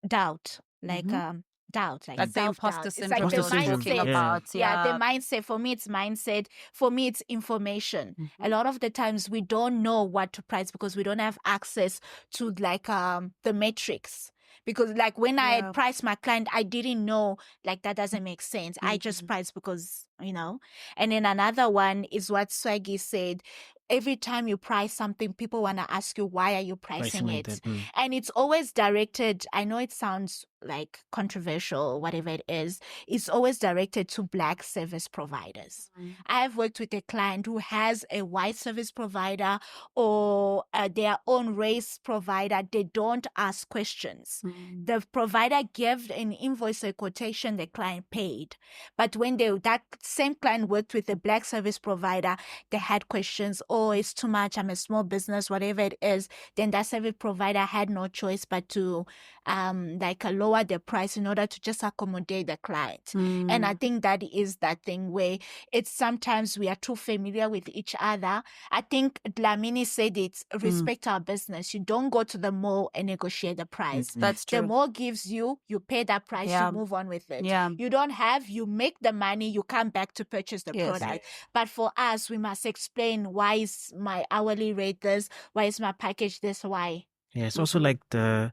Speaker 3: doubt, like
Speaker 1: Mhm.
Speaker 3: doubt, like
Speaker 1: Like the
Speaker 3: self-doubt.
Speaker 1: imposter
Speaker 3: It's
Speaker 1: syndrome
Speaker 3: like the
Speaker 2: Imposter syndrome,
Speaker 3: mindset.
Speaker 2: yeah.
Speaker 1: about.
Speaker 3: Yeah, the mindset. For me, it's mindset. For me, it's information.
Speaker 1: Mhm.
Speaker 3: A lot of the times we don't know what to price because we don't have access to like the metrics. Because like when
Speaker 1: Yeah.
Speaker 3: I priced my client, I didn't know, like that doesn't make sense. I just
Speaker 1: Mhm.
Speaker 3: priced because, you know. And then another one is what Swaggy said. every time you price something, people want to ask you, why are you pricing
Speaker 2: like
Speaker 3: it?
Speaker 2: that.
Speaker 3: And it's always directed, I know it sounds like controversial, whatever it is, it's always directed to Black service providers. I've worked with a client who has a white service provider or their own race provider. They don't ask questions. The provider gave an invoice or quotation, the client paid. But when that same client worked with a Black service provider, they had questions. Oh, it's too much. I'm a small business, whatever it is. Then that service provider had no choice but to lower the price in order to just accommodate the client. And I think that is that thing where it's sometimes we are too familiar with each other. I think Dlamini said it's respect our business. You don't go to the mall and negotiate the price.
Speaker 1: That's true.
Speaker 3: The mall gives you pay that price, you move on with it.
Speaker 1: Yeah.
Speaker 3: You don't have, you make the money, you come back to purchase the product. But for us, we must explain, why is my hourly rate this? Why is my package this? Why?
Speaker 2: Yeah, it's also like the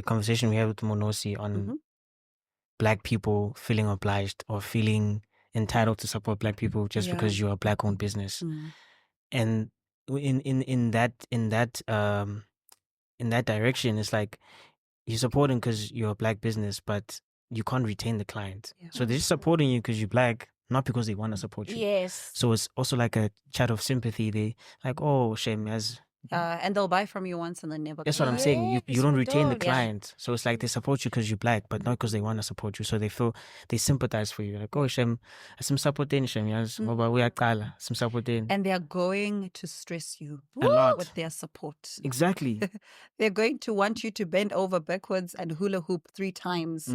Speaker 2: conversation we had with Monosi on Black people feeling obliged or feeling entitled to support Black people just because you're a Black-owned business. And in that direction, it's like you're supporting because you're a Black business, but you can't retain the client. So they're just supporting you because you're Black, not because they want to support you.
Speaker 3: Yes.
Speaker 2: So it's also like a chat of sympathy. They like, oh, shame as.
Speaker 1: And they'll buy from you once and then never.
Speaker 2: That's what I'm
Speaker 3: Yes,
Speaker 2: saying. You don't
Speaker 3: we
Speaker 2: retain the
Speaker 3: don't.
Speaker 2: client. So it's like they support you because you're Black, but not because they want to support you. So they sympathize for you. Like, oh, Shem, some supporting Shem, yes, we are some supporting.
Speaker 1: And they're going to stress you
Speaker 2: A lot.
Speaker 1: with their support.
Speaker 2: Exactly.
Speaker 1: They're going to want you to bend over backwards and hula hoop 3 times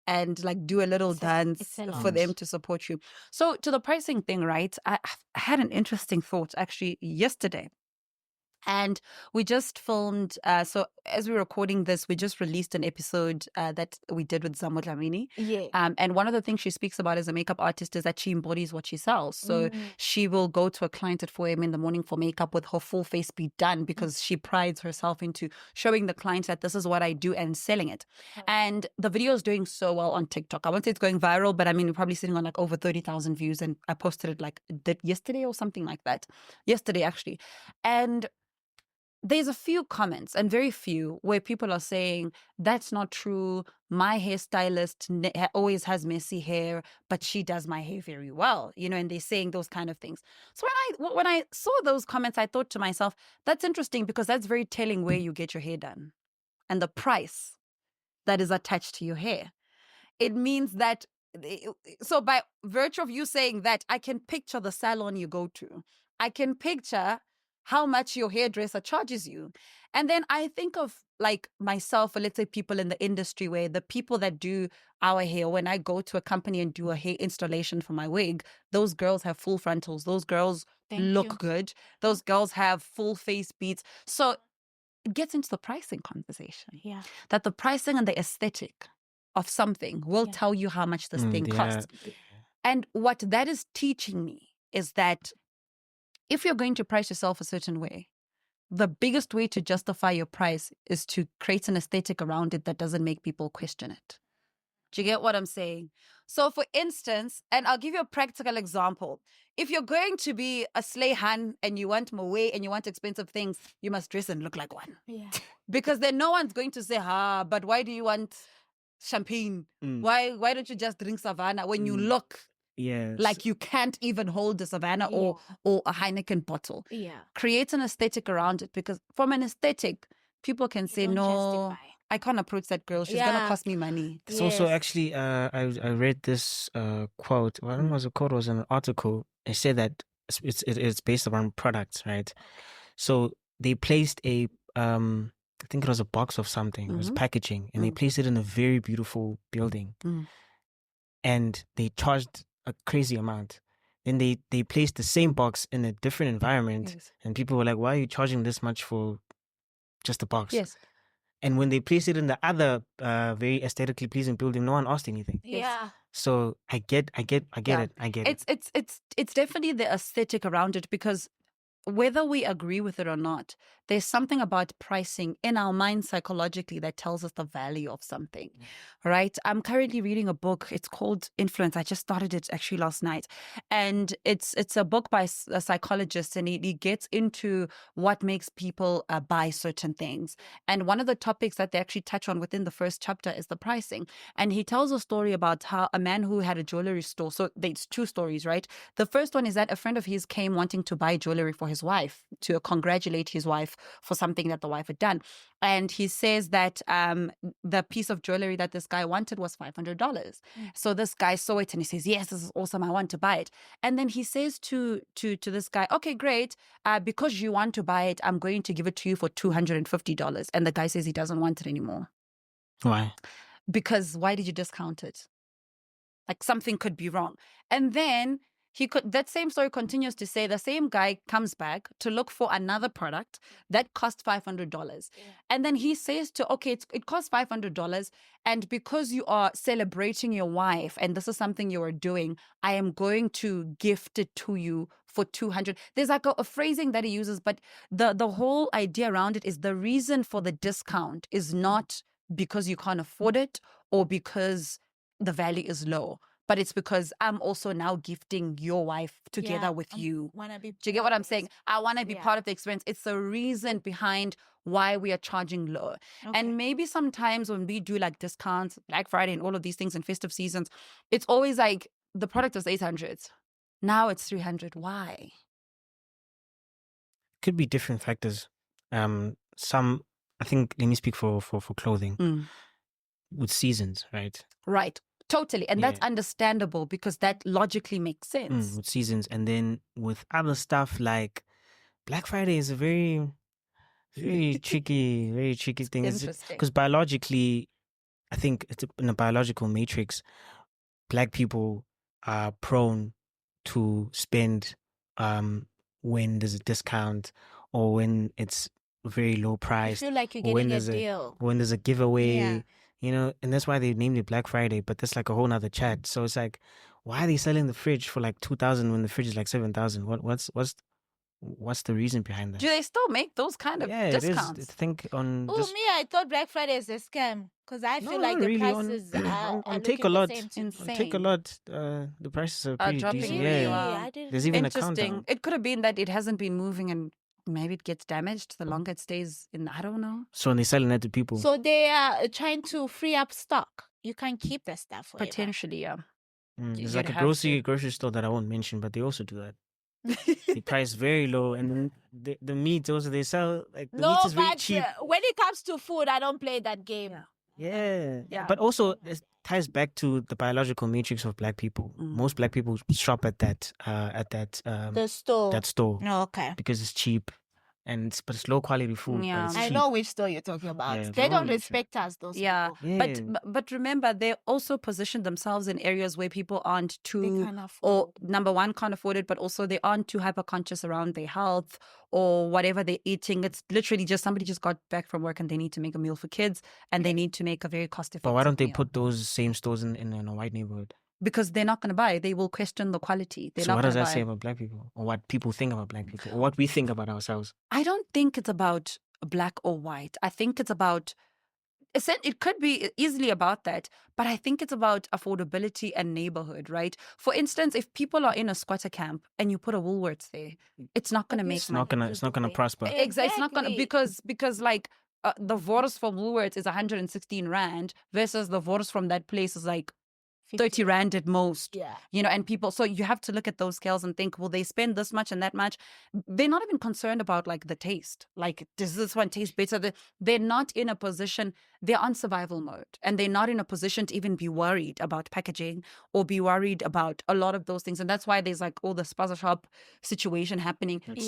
Speaker 1: and like do a little dance for them to support you. So to the pricing thing, right? I had an interesting thought actually yesterday. And we just filmed, so as we're recording this, we just released an episode that we did with Zamot Lamini.
Speaker 3: Yeah.
Speaker 1: And one of the things she speaks about as a makeup artist is that she embodies what she sells. So she will go to a client at 4 a.m. in the morning for makeup with her full face be done because she prides herself into showing the client that this is what I do and selling it. And the video is doing so well on TikTok. I won't say it's going viral, but I mean, we're probably sitting on like over 30,000 views. And I posted it like yesterday or something like that. Yesterday, actually. And there's a few comments and very few where people are saying, that's not true. My hairstylist always has messy hair, but she does my hair very well, and they're saying those kind of things. So when I saw those comments, I thought to myself, that's interesting because that's very telling where you get your hair done and the price that is attached to your hair. It means that, so by virtue of you saying that, I can picture the salon you go to. I can picture how much your hairdresser charges you. And then I think of like myself, or let's say people in the industry where the people that do our hair, when I go to a company and do a hair installation for my wig, those girls have full frontals. Those girls look good. Those girls have full face beads. So it gets into the pricing conversation.
Speaker 3: Yeah.
Speaker 1: That the pricing and the aesthetic of something will tell you how much this thing costs. And what that is teaching me is that if you're going to price yourself a certain way, the biggest way to justify your price is to create an aesthetic around it that doesn't make people question it. Do you get what I'm saying? So for instance, and I'll give you a practical example. If you're going to be a slay hun and you want moe and you want expensive things, you must dress and look like one.
Speaker 3: Yeah.
Speaker 1: Because then no one's going to say, but why do you want champagne? Why don't you just drink Savannah when you look like you can't even hold a Savannah or a Heineken bottle?
Speaker 3: Yeah.
Speaker 1: Create an aesthetic around it, because from an aesthetic, people can say, no,
Speaker 3: justify.
Speaker 1: I can't approach that girl. She's going to cost me money.
Speaker 2: It's also actually, I read this quote. Well, I don't know if it was a quote, it was an article. It said that it's based around products, right? So they placed I think it was a box of something. It was packaging, and they placed it in a very beautiful building, and they charged a crazy amount. Then they placed the same box in a different environment, and people were like, "Why are you charging this much for just a box?"
Speaker 1: Yes.
Speaker 2: And when they placed it in the other very aesthetically pleasing building, no one asked anything.
Speaker 3: Yeah.
Speaker 2: So I get it. I get it.
Speaker 1: It's definitely the aesthetic around it, because whether we agree with it or not, there's something about pricing in our mind psychologically that tells us the value of something, right? I'm currently reading a book. It's called Influence. I just started it actually last night. And it's a book by a psychologist, and he gets into what makes people buy certain things. And one of the topics that they actually touch on within the first chapter is the pricing. And he tells a story about how a man who had a jewelry store. So it's two stories, right? The first one is that a friend of his came wanting to buy jewelry for his wife, to congratulate his wife for something that the wife had done. And he says that the piece of jewelry that this guy wanted was $500. So this guy saw it and he says, yes, this is awesome. I want to buy it. And then he says to this guy, okay, great. Because you want to buy it, I'm going to give it to you for $250. And the guy says he doesn't want it anymore.
Speaker 2: Why?
Speaker 1: Because why did you discount it? Like something could be wrong. And then that same story continues to say the same guy comes back to look for another product that cost $500. And then he says okay, it costs $500. And because you are celebrating your wife and this is something you are doing, I am going to gift it to you for $200. There's like a phrasing that he uses, but the whole idea around it is the reason for the discount is not because you can't afford it or because the value is low, but it's because I'm also now gifting your wife together with you. Do you get what I'm saying? I want to be part of the experience. It's the reason behind why we are charging low. And maybe sometimes when we do like discounts, Black Friday and all of these things in festive seasons, it's always like the product was 800. Now it's 300. Why?
Speaker 2: Could be different factors. Some, I think, let me speak for clothing. With seasons, right?
Speaker 1: Right. Totally. And that's understandable because that logically makes sense.
Speaker 2: With seasons. And then with other stuff like Black Friday is a very, very tricky thing.
Speaker 1: Interesting.
Speaker 2: Because biologically, I think it's in a biological matrix, Black people are prone to spend when there's a discount or when it's very low price.
Speaker 3: I feel like you're getting a deal.
Speaker 2: When there's a giveaway. You know, and that's why they named it Black Friday, but that's like a whole nother chat. So it's like, why are they selling the fridge for like 2,000 when the fridge is like 7,000? What's the reason behind that?
Speaker 1: Do they still make those kind of discounts?
Speaker 2: It is. I think on.
Speaker 3: Oh, me, I thought Black Friday is a scam because I feel like the prices are
Speaker 2: Take a lot.
Speaker 3: Insane.
Speaker 2: Take a lot. The prices are pretty
Speaker 1: dropping
Speaker 2: decent.
Speaker 1: really
Speaker 2: Yeah,
Speaker 1: well.
Speaker 2: there's even a
Speaker 1: Interesting.
Speaker 2: countdown.
Speaker 1: It could have been that it hasn't been moving and maybe it gets damaged the longer it stays in. I don't know.
Speaker 2: So when they're selling that to people.
Speaker 3: So they are trying to free up stock. You can't keep the stuff forever.
Speaker 1: Potentially, yeah.
Speaker 2: There's like a grocery store that I won't mention, but they also do that. They price very low, and the meat also they sell like the meat is very cheap.
Speaker 3: When it comes to food, I don't play that game.
Speaker 2: Yeah. But also it ties back to the biological matrix of Black people. Most Black people shop at that
Speaker 3: the store.
Speaker 2: That store.
Speaker 3: Oh, okay.
Speaker 2: Because it's cheap. But it's low quality food.
Speaker 1: Yeah.
Speaker 2: But it's
Speaker 3: I
Speaker 2: cheap.
Speaker 3: know which store you're talking about.
Speaker 2: Yeah,
Speaker 3: they don't respect us, those
Speaker 1: yeah.
Speaker 3: people.
Speaker 1: But remember, they also position themselves in areas where people aren't
Speaker 3: They
Speaker 1: too,
Speaker 3: can't afford.
Speaker 1: or number one, can't afford it, but also they aren't too hyper conscious around their health or whatever they're eating. It's literally just somebody just got back from work and they need to make a meal for kids and they need to make a very cost effective.
Speaker 2: But why don't they
Speaker 1: meal.
Speaker 2: put those same stores in a white neighborhood?
Speaker 1: Because they're not going to buy. They will question the quality.
Speaker 2: So what does that say about Black people, or what people think about Black people, or what we think about ourselves?
Speaker 1: I don't think it's about black or white. I think it's about, it could be easily about that, but I think it's about affordability and neighborhood, right? For instance, if people are in a squatter camp and you put a Woolworths there, it's not going to make money.
Speaker 2: It's not gonna prosper.
Speaker 1: Exactly. It's not going to, because like the Wors from Woolworths is 116 Rand versus the Wors from that place is like 30 Rand at most, you know, and people, so you have to look at those scales and think, will they spend this much and that much? They're not even concerned about like the taste. Like, does this one taste better? They're not in a position, they're on survival mode and they're not in a position to even be worried about packaging or be worried about a lot of those things. And that's why there's like all the spaza shop situation happening. And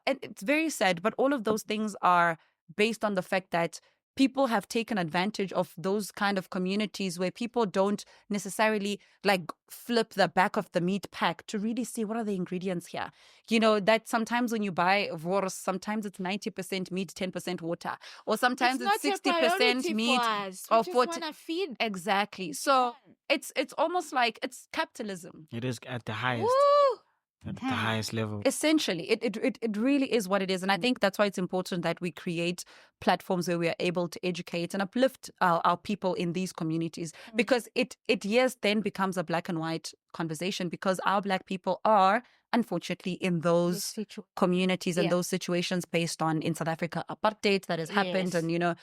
Speaker 1: and it's very sad, but all of those things are based on the fact that people have taken advantage of those kind of communities where people don't necessarily like flip the back of the meat pack to really see what are the ingredients here. You know, that sometimes when you buy Wors, sometimes it's 90% meat, 10% water. Or sometimes it's 60% meat.
Speaker 3: Or 40. Feed.
Speaker 1: Exactly. So it's almost like it's capitalism.
Speaker 2: It is at the highest.
Speaker 3: Woo!
Speaker 2: at the highest level.
Speaker 1: Essentially, it really is what it is. And I think that's why it's important that we create platforms where we are able to educate and uplift our people in these communities, because it yes then becomes a black and white conversation, because our black people are unfortunately in those communities and those situations based on, in South Africa, apartheid that has happened, and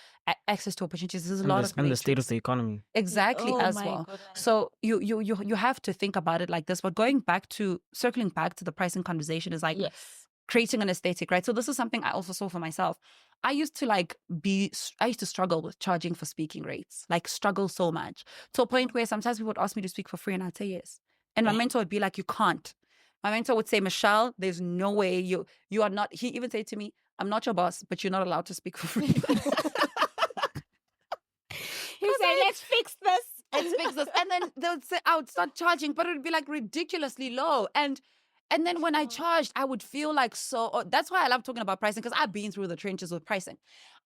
Speaker 1: access to opportunities. There's a lot of
Speaker 2: and the state of the economy.
Speaker 1: Exactly, as well.
Speaker 3: Goodness.
Speaker 1: So you have to think about it like this. But circling back to the pricing conversation is like creating an aesthetic, right? So this is something I also saw for myself. I used to struggle with charging for speaking rates, like struggle so much, to a point where sometimes people would ask me to speak for free and I'd say yes. And my mentor would be like, you can't. My mentor would say, Michelle, there's no way you are not. He even said to me, I'm not your boss, but you're not allowed to speak for free.
Speaker 3: He said, let's fix this.
Speaker 1: Let's fix this. And then they would say, I would start charging, but it would be like ridiculously low. And then when I charged, I would feel like that's why I love talking about pricing, because I've been through the trenches with pricing.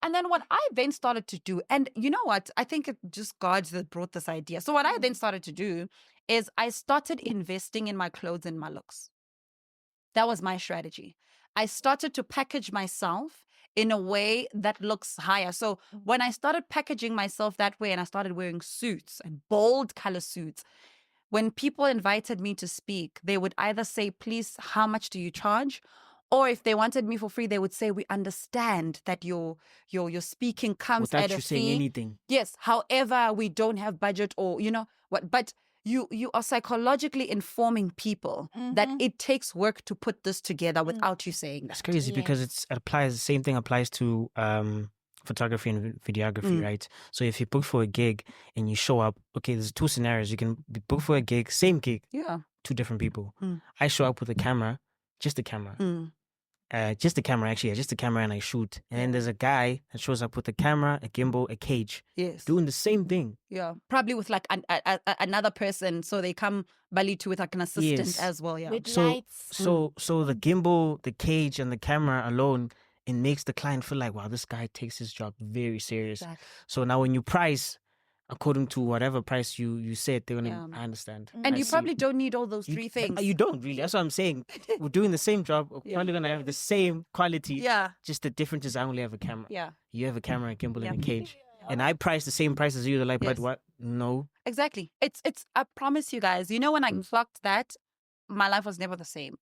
Speaker 1: And then what I then started to do, and you know what? I think it just God that brought this idea. So what I then started to do is I started investing in my clothes and my looks. That was my strategy. I started to package myself in a way that looks higher. So when I started packaging myself that way and I started wearing suits and bold color suits, when people invited me to speak, they would either say, please, how much do you charge? Or if they wanted me for free, they would say, we understand that your speaking comes
Speaker 2: Without
Speaker 1: at a
Speaker 2: you saying
Speaker 1: fee.
Speaker 2: anything.
Speaker 1: Yes. However, we don't have budget, or you know what, but you are psychologically informing people that it takes work to put this together without you saying that.
Speaker 2: It's crazy because the same thing applies to photography and videography, right? So if you book for a gig and you show up, okay, there's two scenarios. You can be booked for a gig, same gig, two different people. I show up with a camera, just a camera. Just the camera, and I shoot. And then there's a guy that shows up with a camera, a gimbal, a cage.
Speaker 1: Yes.
Speaker 2: Doing the same thing.
Speaker 1: Yeah. Probably with like another person. So they come Bali to with like an assistant as well. Yeah.
Speaker 3: With
Speaker 2: So
Speaker 3: lights.
Speaker 2: so the gimbal, the cage, and the camera alone, it makes the client feel like, wow, this guy takes his job very serious.
Speaker 1: Exactly.
Speaker 2: So now when you price according to whatever price you said, they're gonna, I understand.
Speaker 1: And
Speaker 2: I
Speaker 1: you
Speaker 2: see.
Speaker 1: probably don't need all those three things.
Speaker 2: You don't really. That's what I'm saying. We're doing the same job. We're probably gonna have the same quality.
Speaker 1: Yeah.
Speaker 2: Just the difference is I only have a camera.
Speaker 1: Yeah.
Speaker 2: You have a camera, a gimbal, and a cage. And I price the same price as you. They're like, but what? No.
Speaker 1: Exactly. It's. I promise you guys. You know, when I clocked that, my life was never the same.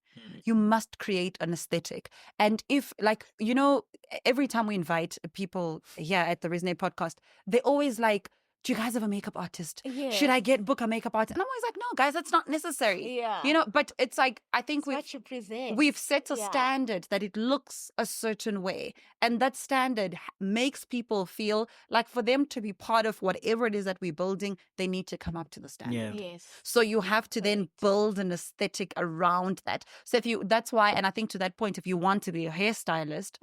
Speaker 1: You must create an aesthetic. And if, like, you know, every time we invite people here at the Resonate podcast, they always like, do you guys have a makeup artist? Should I book a makeup artist? And I'm always like, no, guys, that's not necessary.
Speaker 3: Yeah.
Speaker 1: You know, but it's like, I think
Speaker 3: What you present.
Speaker 1: we've set a standard that it looks a certain way. And that standard makes people feel like for them to be part of whatever it is that we're building, they need to come up to the standard.
Speaker 2: Yeah.
Speaker 3: Yes.
Speaker 1: So you have to then build an aesthetic around that. So that's why, and I think to that point, if you want to be a hairstylist,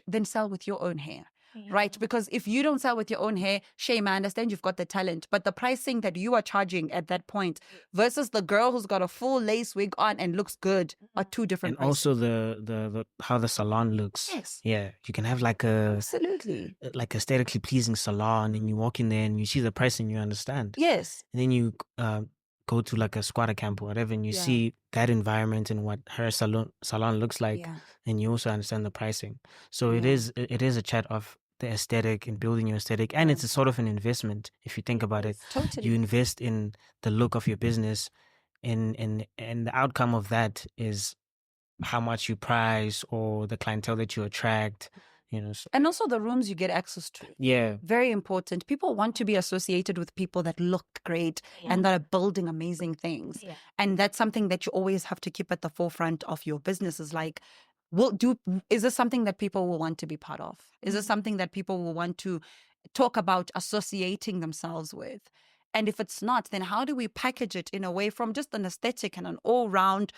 Speaker 1: then sell with your own hair. Right? Because if you don't sell with your own hair, shame, I understand you've got the talent, but the pricing that you are charging at that point versus the girl who's got a full lace wig on and looks good are two different
Speaker 2: And
Speaker 1: prices.
Speaker 2: also the how the salon looks.
Speaker 1: Yes.
Speaker 2: Yeah. You can have like
Speaker 1: Absolutely.
Speaker 2: like aesthetically pleasing salon, and you walk in there and you see the price and you understand.
Speaker 1: Yes.
Speaker 2: And then you go to like a squatter camp or whatever, and you see that environment and what her salon looks like, and you also understand the pricing. So it is a chat of the aesthetic and building your aesthetic, and it's a sort of an investment if you think about it.
Speaker 1: Totally.
Speaker 2: You invest in the look of your business, and the outcome of that is how much you price or the clientele that you attract. You know, so,
Speaker 1: And also the rooms you get access to.
Speaker 2: yeah.
Speaker 1: Very important. People want to be associated with people that look great and that are building amazing things.
Speaker 3: Yeah.
Speaker 1: And that's something that you always have to keep at the forefront of your business, is like, is this something that people will want to be part of? Is this something that people will want to talk about associating themselves with? And if it's not, then how do we package it in a way, from just an aesthetic and an all-round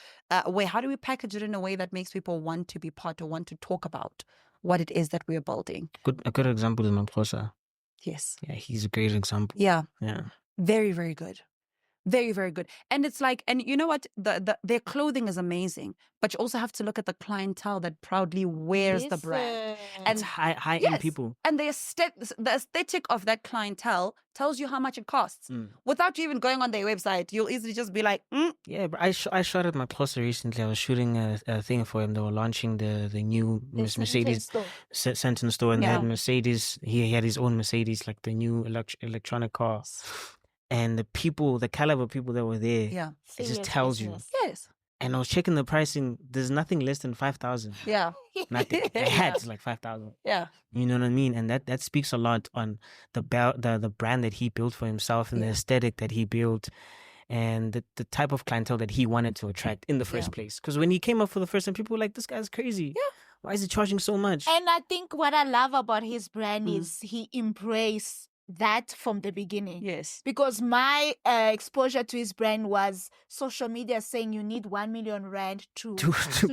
Speaker 1: way? How do we package it in a way that makes people want to be part or want to talk about what it is that we're building?
Speaker 2: A good example is Mamposa.
Speaker 1: Yes.
Speaker 2: Yeah, he's a great example.
Speaker 1: Yeah.
Speaker 2: Yeah.
Speaker 1: Very, very good. Very, very good. And it's like, and you know what? Their clothing is amazing, but you also have to look at the clientele that proudly wears the brand.
Speaker 2: It's
Speaker 1: And
Speaker 2: high-end
Speaker 1: yes,
Speaker 2: people.
Speaker 1: and the aesthetic of that clientele tells you how much it costs. Without you even going on their website, you'll easily just be like,
Speaker 2: Yeah, but I shot at my closer recently. I was shooting a thing for him. They were launching the new Mercedes Senton store, and they had Mercedes. He had his own Mercedes, like the new electronic car. And the caliber of people that were there,
Speaker 1: yeah,
Speaker 2: it just tells you.
Speaker 1: yes,
Speaker 2: And I was checking the pricing. There's nothing less than 5,000.
Speaker 1: yeah,
Speaker 2: Nothing. They had like 5,000.
Speaker 1: yeah.
Speaker 2: You know what I mean? And that speaks a lot on the brand that he built for himself and the aesthetic that he built and the type of clientele that he wanted to attract in the first place. Because when he came up for the first time, people were like, this guy's crazy. Yeah. Why is he charging so much?
Speaker 3: And I think what I love about his brand is he embraced that from the beginning.
Speaker 1: Yes.
Speaker 3: Because my exposure to his brand was social media saying you need 1 million rand to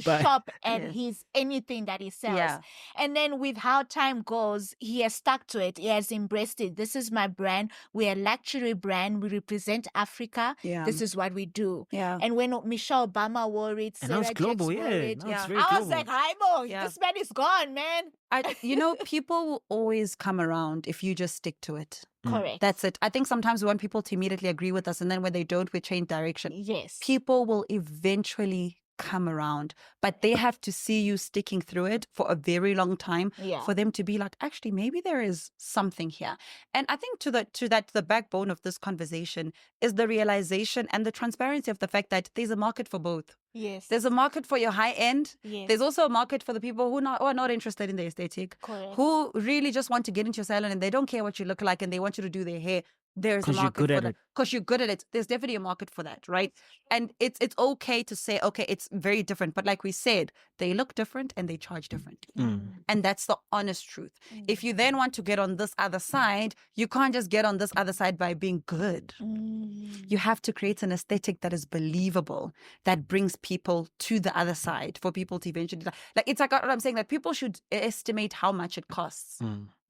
Speaker 2: buy.
Speaker 3: shop at his anything that he sells.
Speaker 1: Yeah.
Speaker 3: And then with how time goes, he has stuck to it. He has embraced it. This is my brand. We're a luxury brand. We represent Africa.
Speaker 1: Yeah.
Speaker 3: This is what we do.
Speaker 1: Yeah.
Speaker 3: And when Michelle Obama wore it,
Speaker 2: And now it's
Speaker 3: Sarah
Speaker 2: global,
Speaker 3: Jakes wore it,
Speaker 2: Now it's very
Speaker 3: I was
Speaker 2: global.
Speaker 3: like, Haimo, this man is gone, man.
Speaker 1: People will always come around if you just stick to it.
Speaker 3: Correct.
Speaker 1: That's it. I think sometimes we want people to immediately agree with us, and then when they don't, we change direction.
Speaker 3: Yes.
Speaker 1: People will eventually come around, but they have to see you sticking through it for a very long time for them to be like, actually, maybe there is something here. And I think the backbone of this conversation is the realization and the transparency of the fact that there's a market for both.
Speaker 3: Yes.
Speaker 1: There's a market for your high end.
Speaker 3: Yes.
Speaker 1: There's also a market for the people who are not interested in the aesthetic.
Speaker 3: Correct.
Speaker 1: Who really just want to get into your salon and they don't care what you look like and they want you to do their hair. There's a market for that. Because you're good at it. There's definitely a market for that, right? And it's okay to say, okay, it's very different. But like we said, they look different and they charge differently. And that's the honest truth. If you then want to get on this other side, you can't just get on this other side by being good. You have to create an aesthetic that is believable, that brings people to the other side for people to eventually, it's like what I'm saying, that people should estimate how much it costs.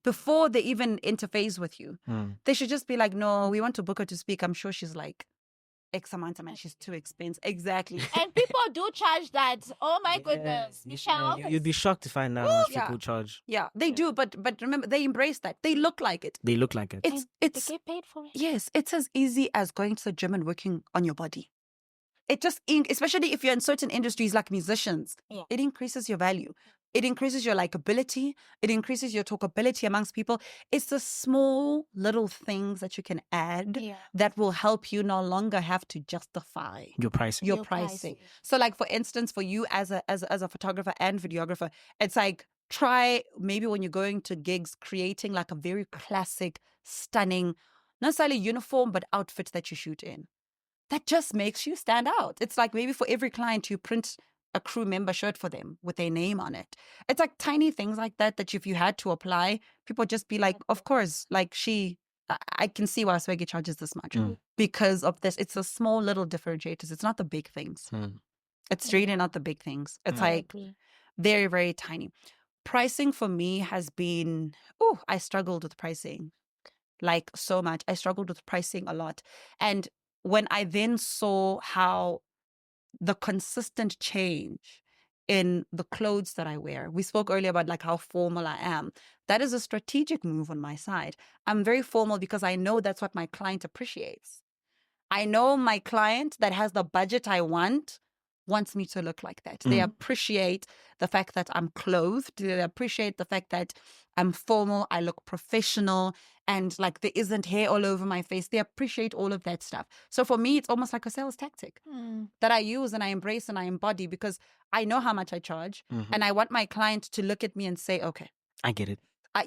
Speaker 1: Before they even interface with you. They should just be like, no, we want to book her to speak. I'm sure she's like X amount of money. She's too expensive. Exactly.
Speaker 3: And people do charge that. Oh my goodness. Michelle.
Speaker 2: You'd be shocked to find out how much people charge.
Speaker 1: Yeah, they do. But remember, they embrace that. They look like it.
Speaker 2: They look like it.
Speaker 3: They get paid for it.
Speaker 1: Yes, it's as easy as going to the gym and working on your body. It just, especially if you're in certain industries like musicians, it increases your value. It increases your likability. It increases your talkability amongst people. It's the small little things that you can add that will help you no longer have to justify
Speaker 2: your pricing.
Speaker 1: So like, for instance, for you as a photographer and videographer, it's like, try maybe when you're going to gigs, creating like a very classic, stunning, not necessarily uniform, but outfit that you shoot in. That just makes you stand out. It's like maybe for every client you print a crew member shirt for them with their name on it. It's like tiny things like that if you had to apply, people would just be like, of course, like I can see why Swaggy charges this much because of this. It's the small little differentiators. It's not the big things. It's really not the big things. It's like very, very tiny. Pricing for me has been, I struggled with pricing like so much. I struggled with pricing a lot. And when I then saw how the consistent change in the clothes that I wear, we spoke earlier about like how formal I am. That is a strategic move on my side. I'm very formal because I know that's what my client appreciates. I know my client that has the budget I want wants me to look like that. They appreciate the fact that I'm clothed. They appreciate the fact that I'm formal, I look professional, and like there isn't hair all over my face. They appreciate all of that stuff. So for me, it's almost like a sales tactic that I use and I embrace and I embody because I know how much I charge and I want my client to look at me and say, okay,
Speaker 2: I get it.
Speaker 1: I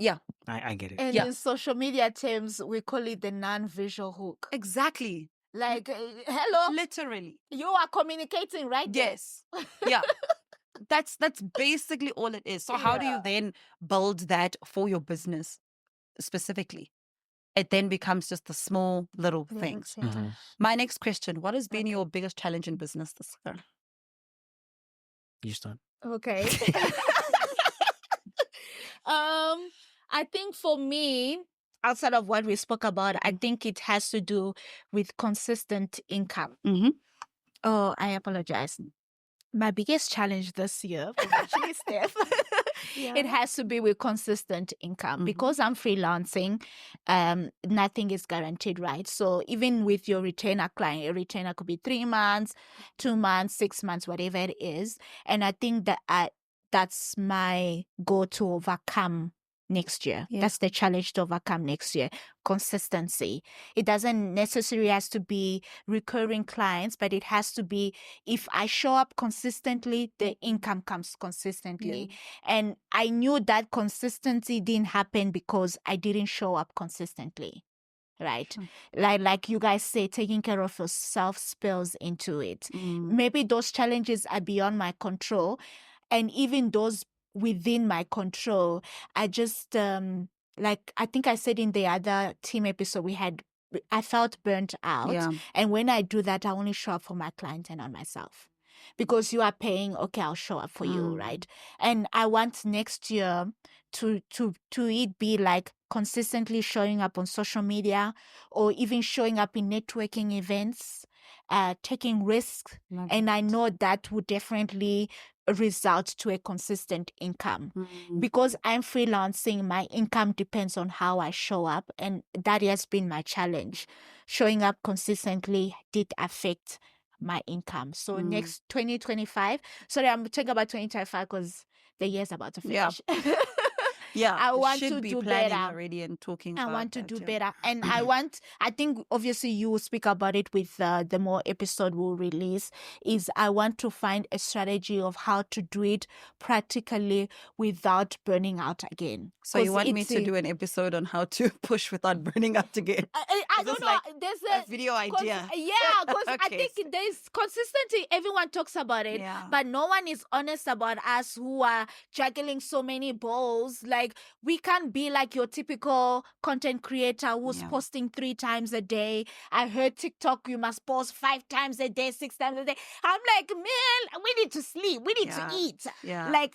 Speaker 2: get it.
Speaker 3: And in social media terms, we call it the non-visual hook.
Speaker 1: Exactly.
Speaker 3: Like, hello.
Speaker 1: Literally.
Speaker 3: You are communicating, right?
Speaker 1: Yes. Yeah. That's basically all it is. So how do you then build that for your business specifically? It then becomes just the small little things. My next question, what has been your biggest challenge in business this year?
Speaker 2: You start.
Speaker 3: Okay. I think for me, outside of what we spoke about, I think it has to do with consistent income.
Speaker 1: Mm-hmm.
Speaker 3: Oh, I apologize. My biggest challenge this year was actually Steph. It has to be with consistent income because I'm freelancing. Nothing is guaranteed, right? So even with your retainer client, a retainer could be 3 months, 2 months, 6 months, whatever it is. And I think that that's my goal to overcome next year.
Speaker 1: Yeah.
Speaker 3: That's the challenge to overcome next year. Consistency. It doesn't necessarily has to be recurring clients, but it has to be, if I show up consistently, the income comes consistently. And I knew that consistency didn't happen because I didn't show up consistently. Right?
Speaker 1: Sure.
Speaker 3: Like you guys say, taking care of yourself spills into it. Maybe those challenges are beyond my control. And even those within my control, I just, like I think I said in the other team episode we had, I felt burnt out.
Speaker 1: Yeah.
Speaker 3: And when I do that, I only show up for my client and not myself. Because you are paying, okay, I'll show up for you, right? And I want next year to it be like consistently showing up on social media or even showing up in networking events, taking risks. And I know that would definitely result to a consistent income. Because I'm freelancing, my income depends on how I show up. And that has been my challenge. Showing up consistently did affect my income. So next 2025, sorry, I'm talking about 2025 because the year's about to finish.
Speaker 1: Yeah,
Speaker 3: I want
Speaker 1: should
Speaker 3: to
Speaker 1: be
Speaker 3: do
Speaker 1: planning
Speaker 3: better.
Speaker 1: already and talking
Speaker 3: I
Speaker 1: about
Speaker 3: want to
Speaker 1: that,
Speaker 3: do
Speaker 1: yeah.
Speaker 3: better. And I think obviously you will speak about it with the more episode we'll release, is I want to find a strategy of how to do it practically without burning out again.
Speaker 1: So you want me to do an episode on how to push without burning out again?
Speaker 3: I
Speaker 1: Is this
Speaker 3: don't know.
Speaker 1: like
Speaker 3: There's
Speaker 1: a video idea?
Speaker 3: Yeah, because I
Speaker 1: Okay,
Speaker 3: think there's consistency. Everyone talks about it,
Speaker 1: Yeah.
Speaker 3: but no one is honest about us who are juggling so many balls. Like, we can't be like your typical content creator who's
Speaker 1: Yeah.
Speaker 3: posting 3 times a day. I heard TikTok, you must post 5 times a day, 6 times a day. I'm like, man, we need to sleep. We need to
Speaker 1: Yeah.
Speaker 3: eat.
Speaker 1: Yeah.
Speaker 3: Like,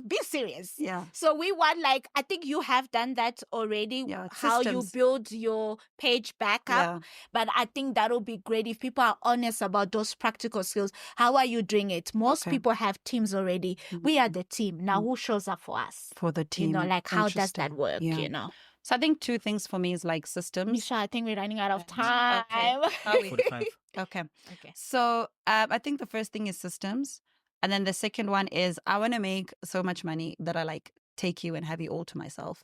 Speaker 3: be serious.
Speaker 1: Yeah.
Speaker 3: So we want, like, I think you have done that already.
Speaker 1: Yeah,
Speaker 3: How you
Speaker 1: systems.
Speaker 3: build your page back up.
Speaker 1: Yeah.
Speaker 3: But I think that'll be great if people are honest about those practical skills. How are you doing it? Most
Speaker 1: Okay.
Speaker 3: people have teams already. We are the team. Now who shows up for us?
Speaker 1: For the team.
Speaker 3: You know, like, how does that
Speaker 1: Interesting.
Speaker 3: work?
Speaker 1: Yeah.
Speaker 3: You know,
Speaker 1: So I think 2 things for me is like systems.
Speaker 3: Misha, I think we're running out of time.
Speaker 1: Okay. Are we?
Speaker 2: 45.
Speaker 1: Okay.
Speaker 3: Okay.
Speaker 1: So I think the first thing is systems. And then the second one is I want to make so much money that I like take you and have you all to myself.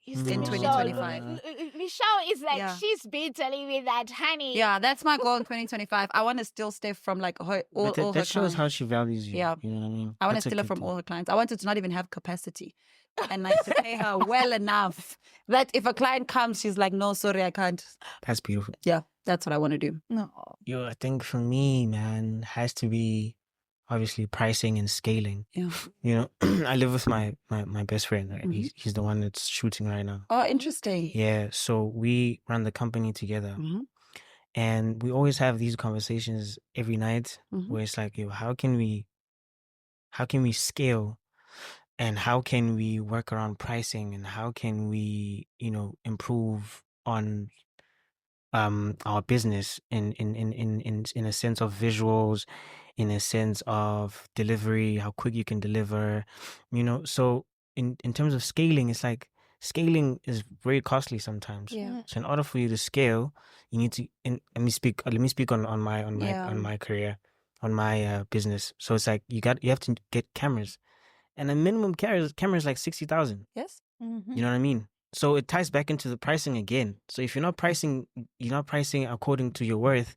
Speaker 3: You see,
Speaker 1: In
Speaker 3: Michelle,
Speaker 1: 2025.
Speaker 3: Michelle is like,
Speaker 1: Yeah.
Speaker 3: she's been telling me that, honey.
Speaker 1: Yeah, that's my goal in 2025. I want to steal Steph from like all
Speaker 2: But that,
Speaker 1: her
Speaker 2: that shows
Speaker 1: clients.
Speaker 2: how she values you.
Speaker 1: Yeah.
Speaker 2: You know what I mean?
Speaker 1: I want to
Speaker 2: That's a
Speaker 1: steal her
Speaker 2: good
Speaker 1: from
Speaker 2: thing.
Speaker 1: all her clients. I want her to not even have capacity. And like to pay her well enough that if a client comes, she's like, no, sorry, I can't.
Speaker 2: That's beautiful.
Speaker 1: Yeah, that's what I want to do.
Speaker 3: No.
Speaker 2: Yo, I think for me, man, has to be obviously pricing and scaling.
Speaker 1: Yeah.
Speaker 2: You know, I live with my best friend, right? He's the one that's shooting right now.
Speaker 1: Oh, interesting.
Speaker 2: Yeah, so we run the company together. And we always have these conversations every night where it's like, yo, how can we scale, and how can we work around pricing, and how can we, you know, improve on our business in a sense of visuals, in a sense of delivery, how quick you can deliver, you know. So in terms of scaling, it's like scaling is very costly sometimes.
Speaker 1: Yeah.
Speaker 2: So in order for you to scale, you need to. Let me speak on my career, on my business. So it's like you have to get cameras, and a minimum camera is like 60,000.
Speaker 1: Yes.
Speaker 2: You know what I mean? So it ties back into the pricing again. So if you're not pricing according to your worth,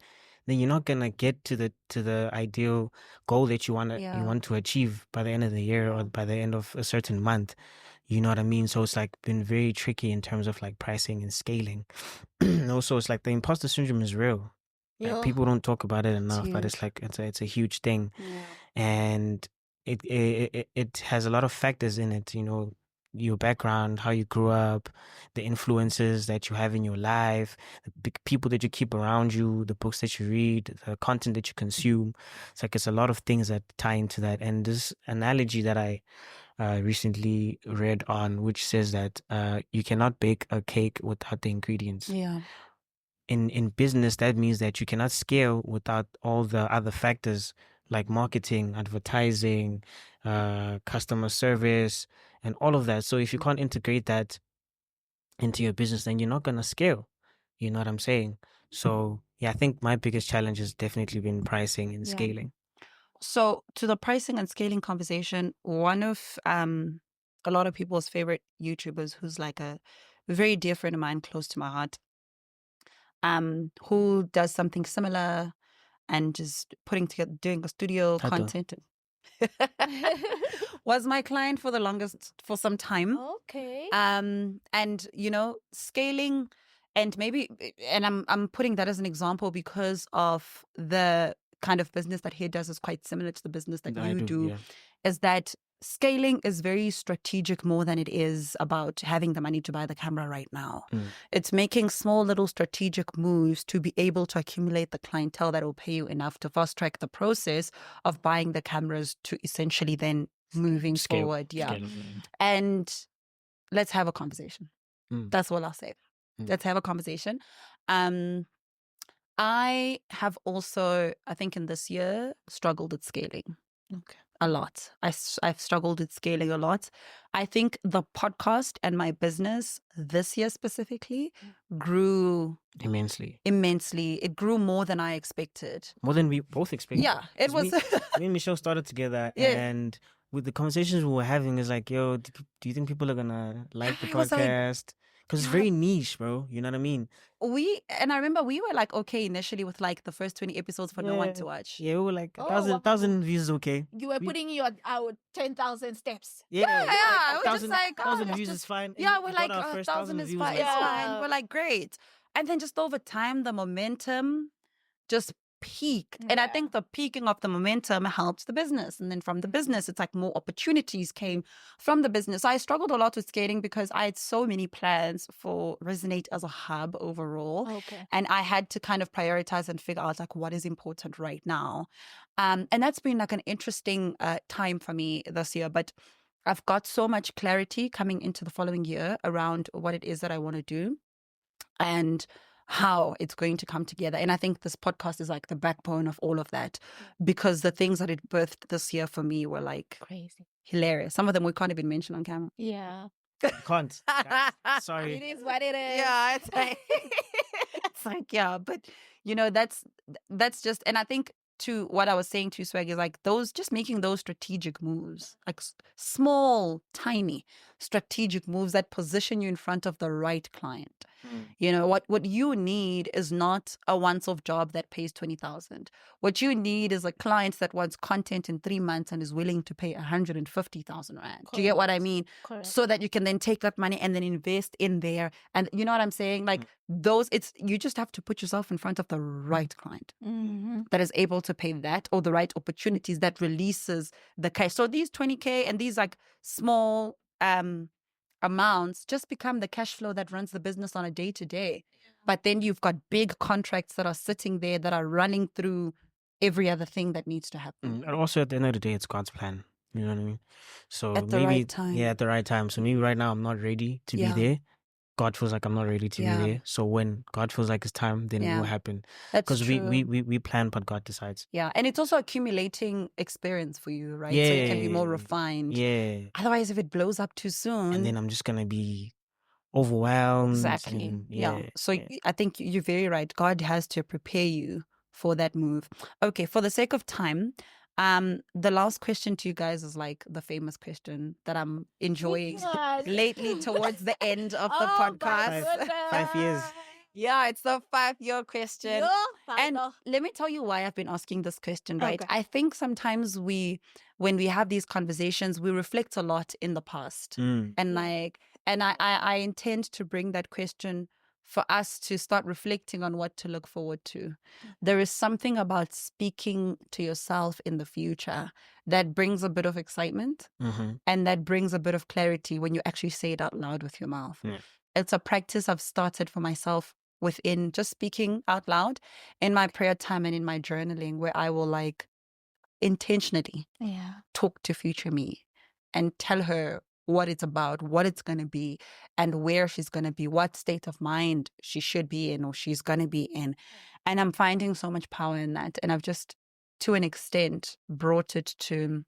Speaker 2: then you're not gonna get to the ideal goal that you want to achieve by the end of the year or by the end of a certain month. You know what I mean? So it's like been very tricky in terms of like pricing and scaling. Also, it's like the imposter syndrome is real. Like, people don't talk about it enough, but it's like it's a huge thing, and it has a lot of factors in it. You know, your background, how you grew up, the influences that you have in your life, the big people that you keep around you, the books that you read, the content that you consume. It's like it's a lot of things that tie into that. And this analogy that I recently read on, which says that you cannot bake a cake without the ingredients.
Speaker 1: Yeah.
Speaker 2: In business, that means that you cannot scale without all the other factors like marketing, advertising, customer service, and all of that. So if you can't integrate that into your business, then you're not gonna scale. You know what I'm saying? So yeah, I think my biggest challenge has definitely been pricing and
Speaker 1: Yeah.
Speaker 2: scaling.
Speaker 1: So to the pricing and scaling conversation, one of a lot of people's favorite YouTubers, who's like a very dear friend of mine, close to my heart, who does something similar and just putting together, doing a studio
Speaker 2: Tato.
Speaker 1: content, was my client for the longest, for some time.
Speaker 3: Okay.
Speaker 1: And you know, scaling, and maybe, and I'm putting that as an example because of the kind of business that he does is quite similar to the business that
Speaker 2: I
Speaker 1: you do.
Speaker 2: yeah.
Speaker 1: Is that scaling is very strategic more than it is about having the money to buy the camera right now. It's making small little strategic moves to be able to accumulate the clientele that will pay you enough to fast track the process of buying the cameras to essentially then moving
Speaker 2: Scale.
Speaker 1: forward. Yeah.
Speaker 2: Scale.
Speaker 1: And let's have a conversation.
Speaker 2: Mm.
Speaker 1: That's all I'll say.
Speaker 2: Mm.
Speaker 1: Let's have a conversation. I have also, I think in this year, struggled with scaling.
Speaker 2: Okay.
Speaker 1: A lot. I've struggled with scaling a lot. I think the podcast and my business this year specifically grew
Speaker 2: Immensely.
Speaker 1: It grew more than I expected.
Speaker 2: More than we both expected.
Speaker 1: Yeah, it
Speaker 2: 'Cause
Speaker 1: was.
Speaker 2: me and Michelle started together,
Speaker 1: Yeah.
Speaker 2: and with the conversations we were having, is like, yo, do you think people are gonna like the
Speaker 1: I was like,
Speaker 2: podcast? Because it's
Speaker 1: yeah.
Speaker 2: very niche, bro. You know what I mean?
Speaker 1: And I remember we were like okay initially with like the first 20 episodes for no one to watch.
Speaker 2: Yeah, we were like
Speaker 3: Oh,
Speaker 2: 1,000 views is okay.
Speaker 3: You were
Speaker 2: We-
Speaker 3: putting your our 10,000 steps.
Speaker 1: Yeah, we were just like,
Speaker 2: 1,000
Speaker 1: oh,
Speaker 2: views
Speaker 1: let's
Speaker 2: is fine. And
Speaker 1: Yeah,
Speaker 2: we
Speaker 1: we're
Speaker 2: got
Speaker 1: like,
Speaker 2: our first
Speaker 1: 1,000 is
Speaker 2: views,
Speaker 1: fine.
Speaker 2: like,
Speaker 1: It's fine.
Speaker 3: Yeah.
Speaker 1: We're like, great. And then just over time, the momentum just peaked. And I
Speaker 3: Yeah.
Speaker 1: think the peaking of the momentum helped the business. And then from the business, it's like more opportunities came from the business. I struggled a lot with scaling because I had so many plans for Resonate as a hub overall.
Speaker 3: Okay.
Speaker 1: And I had to kind of prioritize and figure out like what is important right now. And that's been like an interesting time for me this year. But I've got so much clarity coming into the following year around what it is that I want to do and how it's going to come together. And I think this podcast is like the backbone of all of that, because the things that it birthed this year for me were like
Speaker 3: Crazy.
Speaker 1: hilarious. Some of them we can't even mention on camera.
Speaker 3: Yeah.
Speaker 2: Can't. Guys,
Speaker 3: It
Speaker 2: sorry.
Speaker 3: is what it is.
Speaker 1: Yeah, it's like, it's like, yeah, but you know, that's just, and I think to what I was saying to Swag is like those, just making those strategic moves, like small, tiny strategic moves that position you in front of the right client. You know, what you need is not a once-off job that pays 20,000. What you need is a client that wants content in 3 months and is willing to pay 150,000 rand. Do you get what I mean?
Speaker 3: Correct.
Speaker 1: So that you can then take that money and then invest in there. And you know what I'm saying? Like those, you just have to put yourself in front of the right client
Speaker 3: Mm-hmm.
Speaker 1: that is able to pay that, or the right opportunities that releases the cash. So these 20K and these like small amounts just become the cash flow that runs the business on a day to day. But then you've got big contracts that are sitting there that are running through every other thing that needs to happen.
Speaker 2: And also at the end of the day, it's God's plan. You know what I mean? So
Speaker 1: At the
Speaker 2: maybe
Speaker 1: right time.
Speaker 2: Yeah, at the right time. So maybe right now I'm not ready to
Speaker 1: Yeah.
Speaker 2: be there. God feels like I'm not ready to
Speaker 1: Yeah.
Speaker 2: be there. So when God feels like it's time, then it
Speaker 1: Yeah.
Speaker 2: will happen.
Speaker 1: That's
Speaker 2: Because
Speaker 1: true.
Speaker 2: we plan, but God decides.
Speaker 1: Yeah, and it's also accumulating experience for you, right? So you can be more
Speaker 2: Yeah.
Speaker 1: refined.
Speaker 2: Yeah.
Speaker 1: Otherwise, if it blows up too soon,
Speaker 2: And then I'm just gonna be overwhelmed.
Speaker 1: exactly.
Speaker 2: and
Speaker 1: Yeah. So
Speaker 2: yeah.
Speaker 1: I think you're very right. God has to prepare you for that move. Okay, for the sake of time, the last question to you guys is like the famous question that I'm enjoying
Speaker 3: God.
Speaker 1: lately towards the end of the
Speaker 3: Oh, my
Speaker 1: podcast.
Speaker 3: goodness.
Speaker 2: 5 years.
Speaker 1: Yeah, it's the 5-year question.
Speaker 3: Yo,
Speaker 1: And
Speaker 3: Father.
Speaker 1: let me tell you why I've been asking this question, right?
Speaker 3: Okay.
Speaker 1: I think sometimes when we have these conversations, we reflect a lot in the past.
Speaker 2: Mm.
Speaker 1: And like, and I intend to bring that question for us to start reflecting on what to look forward to. There is something about speaking to yourself in the future that brings a bit of excitement
Speaker 2: Mm-hmm.
Speaker 1: and that brings a bit of clarity when you actually say it out loud with your mouth.
Speaker 2: Yeah.
Speaker 1: It's a practice I've started for myself within just speaking out loud in my prayer time and in my journaling, where I will like intentionally
Speaker 3: Yeah.
Speaker 1: talk to future me and tell her what it's about, what it's going to be, and where she's going to be, what state of mind she should be in or she's going to be in. And I'm finding so much power in that. And I've just, to an extent, brought it to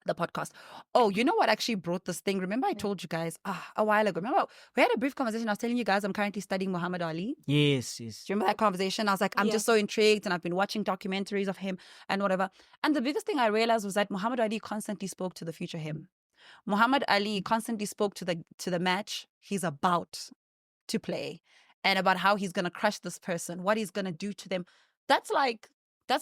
Speaker 1: the podcast. Oh, you know what actually brought this thing? Remember I told you guys a while ago. Remember we had a brief conversation. I was telling you guys I'm currently studying Muhammad Ali.
Speaker 2: Yes.
Speaker 1: Do you remember that conversation? I was like, I'm just so intrigued and I've been watching documentaries of him and whatever. And the biggest thing I realized was that Muhammad Ali constantly spoke to the future him. Muhammad Ali constantly spoke to the match he's about to play and about how he's going to crush this person, what he's going to do to them. That's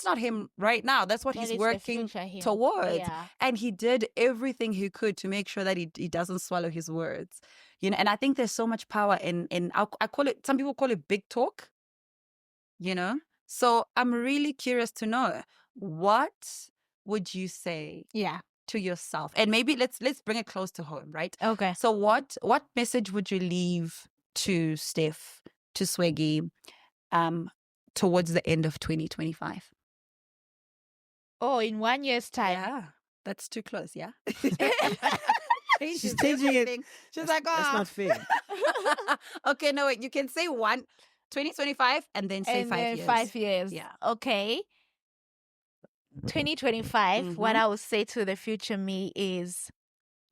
Speaker 1: not him right now. That's what he's working towards.
Speaker 3: Yeah.
Speaker 1: And he did everything he could to make sure that he doesn't swallow his words. You know, and I think there's so much power in I call it, some people call it big talk, you know? So I'm really curious to know, what would you say to yourself? And maybe let's bring it close to home, right?
Speaker 3: Okay.
Speaker 1: So what message would you leave to Steph, to Swaggy, towards the end of 2025?
Speaker 3: Oh, in 1 year's time.
Speaker 1: Yeah, that's too close. Yeah.
Speaker 2: She's changing it.
Speaker 1: She's
Speaker 2: That's not fair.
Speaker 1: Okay, no, wait. You can say 2025 and then say 5 years.
Speaker 3: 5 years.
Speaker 1: Yeah.
Speaker 3: Okay. 2025, what
Speaker 1: Mhm.
Speaker 3: I would say to the future me is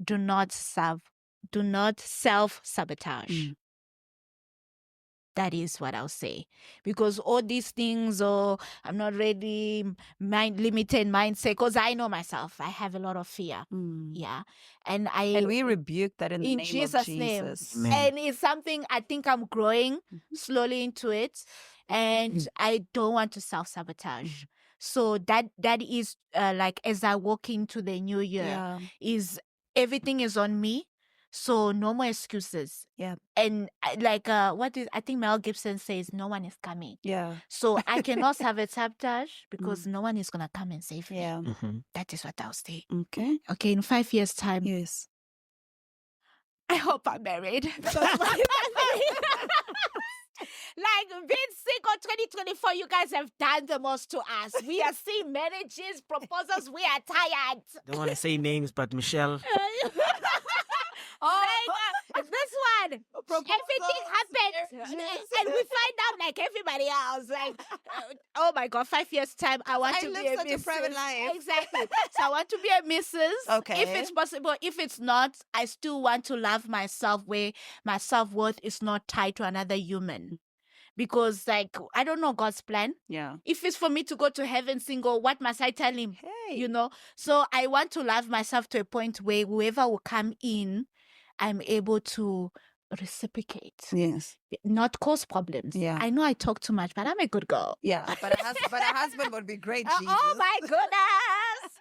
Speaker 3: do not self-sabotage.
Speaker 1: Mm.
Speaker 3: That is what I'll say. Because all these things, I'm not ready, limited mindset, because I know myself. I have a lot of fear.
Speaker 1: Mm.
Speaker 3: Yeah. And
Speaker 1: we rebuke that in the
Speaker 3: in
Speaker 1: name
Speaker 3: Jesus'
Speaker 1: of
Speaker 3: name.
Speaker 1: Jesus.
Speaker 2: Amen.
Speaker 3: And it's something I think I'm growing slowly into it. And I don't want to self-sabotage. So that is like as I walk into the new year,
Speaker 1: Yeah.
Speaker 3: is everything is on me. So no more excuses.
Speaker 1: Yeah.
Speaker 3: And I think Mel Gibson says no one is coming.
Speaker 1: Yeah.
Speaker 3: So I cannot sabotage because no one is gonna come and save me.
Speaker 1: Yeah.
Speaker 3: That is what I'll say.
Speaker 1: Okay.
Speaker 3: Okay, in 5 years' time,
Speaker 1: Yes.
Speaker 3: I hope I'm married. Like being single 2024, you guys have done the most to us. We are seeing marriages, proposals. We are tired.
Speaker 2: Don't want to say names, but Michelle.
Speaker 3: This one, everything happened, and we find out like everybody else. Like, oh my God, 5 years time, I want to be a
Speaker 1: such a
Speaker 3: Mrs.
Speaker 1: private life.
Speaker 3: Exactly. So I want to be a Mrs.
Speaker 1: Okay.
Speaker 3: If it's possible. If it's not, I still want to love myself where my self-worth is not tied to another human. Because like, I don't know God's plan.
Speaker 1: Yeah.
Speaker 3: If it's for me to go to heaven single, what must I tell him?
Speaker 1: Hey.
Speaker 3: You know? So I want to love myself to a point where whoever will come in, I'm able to reciprocate,
Speaker 1: Yes.
Speaker 3: not cause problems.
Speaker 1: Yeah.
Speaker 3: I know I talk too much, but I'm a good girl.
Speaker 1: Yeah. But a husband would be great.
Speaker 3: Oh
Speaker 1: Jesus.
Speaker 3: my goodness.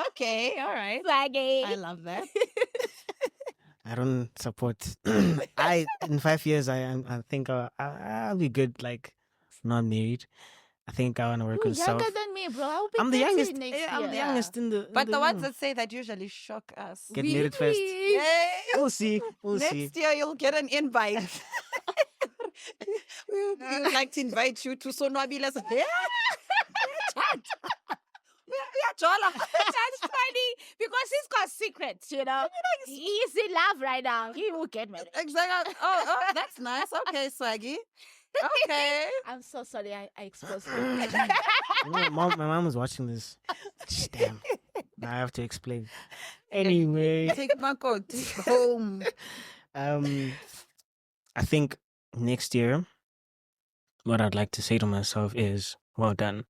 Speaker 1: Okay. All right.
Speaker 3: Swaggy.
Speaker 1: I love that.
Speaker 2: I don't support. In 5 years, I think I'll be good. Like, not married. I think I want to work
Speaker 3: You're
Speaker 2: on self.
Speaker 3: younger than me, bro. I'll be
Speaker 2: I'm the
Speaker 3: 30
Speaker 2: youngest.
Speaker 3: next
Speaker 2: Yeah, I'm the
Speaker 3: year.
Speaker 2: youngest in the.
Speaker 1: But the ones
Speaker 2: room.
Speaker 1: that say that usually shock us.
Speaker 2: Get married first.
Speaker 3: Really?
Speaker 1: Yay.
Speaker 2: We'll see. We'll see.
Speaker 1: Next year you'll get an invite. we would like to invite you to Sonwabila's.
Speaker 3: That's funny because he's got secrets, you know. He's in love right now. He will get married.
Speaker 1: Exactly. Oh, that's nice. Okay, Swaggy. Okay.
Speaker 3: I'm so sorry I exposed him.
Speaker 2: You know, my mom was watching this. Damn. Now I have to explain. Anyway,
Speaker 1: Take my coat home.
Speaker 2: I think next year, what I'd like to say to myself is, well done.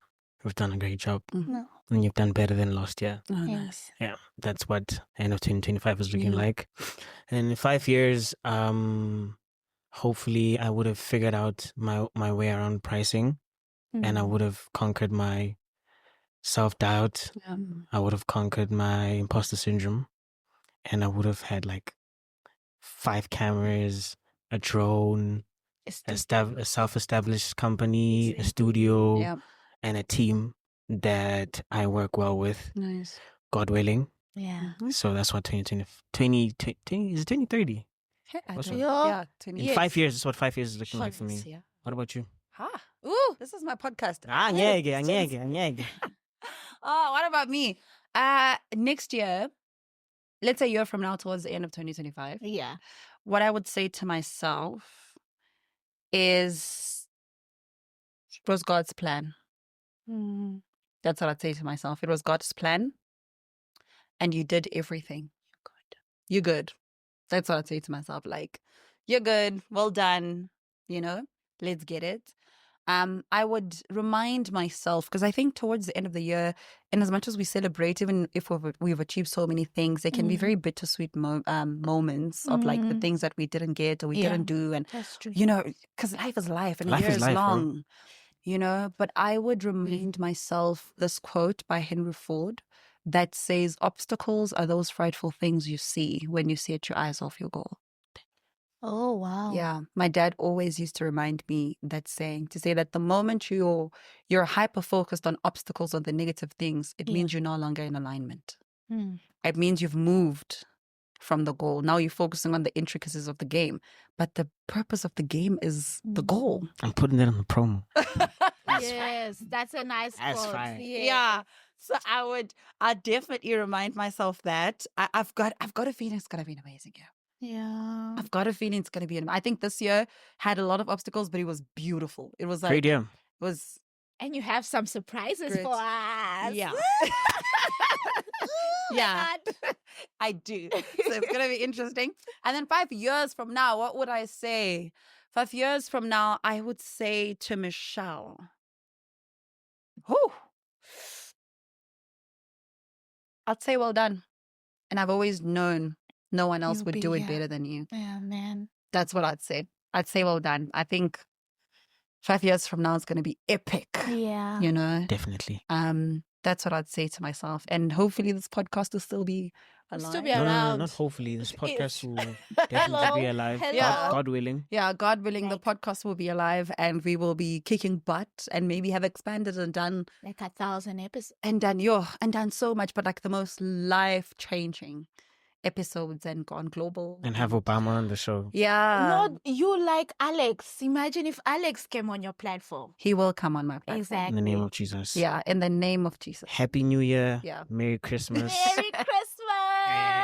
Speaker 2: You've done a great job.
Speaker 3: No.
Speaker 2: And you've done better than last year.
Speaker 1: Oh,
Speaker 3: Yes.
Speaker 1: nice.
Speaker 2: Yeah, that's what end of 2025 is looking
Speaker 1: Yeah.
Speaker 2: like. And in 5 years, hopefully I would have figured out my way around pricing, and I would have conquered my self-doubt.
Speaker 1: Yeah.
Speaker 2: I would have conquered my imposter syndrome, and I would have had like 5 cameras, a drone, a self-established company, a studio,
Speaker 1: Yeah.
Speaker 2: and a team that I work well with,
Speaker 1: Nice.
Speaker 2: God willing.
Speaker 3: Yeah.
Speaker 2: So that's what 2020 is it 2030?
Speaker 1: I
Speaker 2: What's
Speaker 1: don't-
Speaker 3: wrong?
Speaker 1: Yeah. 20.
Speaker 3: Yes.
Speaker 2: 5 years is what 5 years is looking like for me.
Speaker 1: Yeah.
Speaker 2: What about you?
Speaker 1: Ha.
Speaker 3: Ooh.
Speaker 1: This is my podcast.
Speaker 2: Anyege.
Speaker 1: Oh, what about me? Next year, let's say a year from now towards the end of 2025,
Speaker 3: Yeah.
Speaker 1: what I would say to myself is it was God's plan. That's what I'd say to myself. It was God's plan, and you did everything. You're good. That's what I'd say to myself. Like, you're good. Well done. Let's get it. I would remind myself, because I think towards the end of the year, and as much as we celebrate, even if we've achieved so many things, there can be very bittersweet moments of like the things that we didn't get or we didn't do. And,
Speaker 3: That's true.
Speaker 1: because life is life and
Speaker 2: Life
Speaker 1: a year
Speaker 2: is
Speaker 1: is
Speaker 2: life, bro.
Speaker 1: long, But I would remind myself this quote by Henry Ford that says, obstacles are those frightful things you see when you set your eyes off your goal.
Speaker 3: Oh, wow.
Speaker 1: Yeah, my dad always used to remind me that saying, to say that the moment you're hyper focused on obstacles or the negative things, it means you're no longer in alignment. It means you've moved from the goal. Now you're focusing on the intricacies of the game, but the purpose of the game is the goal.
Speaker 2: I'm putting that on the promo.
Speaker 3: Yes, that's a nice
Speaker 2: That's
Speaker 3: quote.
Speaker 2: fine.
Speaker 1: Yeah. So I definitely remind myself that I've got a feeling it's gonna be an amazing year.
Speaker 3: Yeah.
Speaker 1: I've got a feeling it's gonna be I think this year had a lot of obstacles, but it was beautiful. It was like
Speaker 2: Great year.
Speaker 1: it was
Speaker 3: And you have some surprises
Speaker 1: Great.
Speaker 3: for us.
Speaker 1: Yeah.
Speaker 3: Oh,
Speaker 1: Yeah.
Speaker 3: my God.
Speaker 1: I do. So it's gonna be interesting. And then 5 years from now, what would I say? 5 years from now, I would say to Michelle, whew, I'd say well done. And I've always known no one else
Speaker 3: You'll
Speaker 1: would
Speaker 3: be
Speaker 1: do it
Speaker 3: here.
Speaker 1: better than you.
Speaker 3: Yeah, man.
Speaker 1: That's what I'd say. I'd say well done. I think 5 years from now is going to be epic.
Speaker 3: Yeah.
Speaker 2: Definitely.
Speaker 1: That's what I'd say to myself. And hopefully this podcast will still be
Speaker 3: Will
Speaker 1: alive.
Speaker 3: still be
Speaker 2: No,
Speaker 3: around.
Speaker 2: not hopefully. This
Speaker 3: It
Speaker 2: podcast
Speaker 3: is.
Speaker 2: will definitely be alive.
Speaker 3: Hello.
Speaker 1: Yeah.
Speaker 2: God willing.
Speaker 1: Yeah, God willing, the
Speaker 3: Right.
Speaker 1: podcast will be alive and we will be kicking butt and maybe have expanded and done
Speaker 3: Like 1,000 episodes.
Speaker 1: and done so much, but like the most life-changing episodes and gone global.
Speaker 2: And have Obama on the show.
Speaker 1: Yeah.
Speaker 3: No, you like Alex. Imagine if Alex came on your platform.
Speaker 1: He will come on my platform.
Speaker 3: Exactly.
Speaker 2: In the name of Jesus.
Speaker 1: Yeah, in the name of Jesus.
Speaker 2: Happy New Year.
Speaker 1: Yeah.
Speaker 2: Merry Christmas.
Speaker 3: Merry Christmas.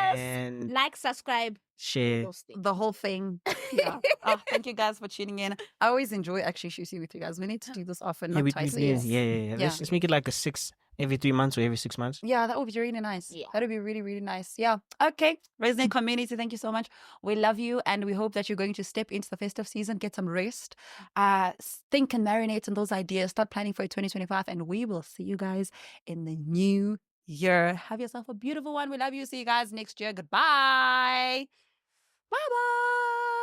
Speaker 2: And
Speaker 3: Like, subscribe.
Speaker 2: share.
Speaker 3: Those things.
Speaker 1: The whole thing. Yeah. Thank you guys for tuning in. I always enjoy actually shooting with you guys. We need to do this often, not twice a year.
Speaker 2: Yeah. Let's make it like every 3 months or every 6 months.
Speaker 1: Yeah, that would be really nice.
Speaker 3: Yeah.
Speaker 1: That would be really, really nice. Yeah. Okay. Resident community, thank you so much. We love you and we hope that you're going to step into the festive season, get some rest, think and marinate on those ideas, start planning for 2025, and we will see you guys in the new year. Have yourself a beautiful one. We love you. See you guys next year. Goodbye. Bye-bye.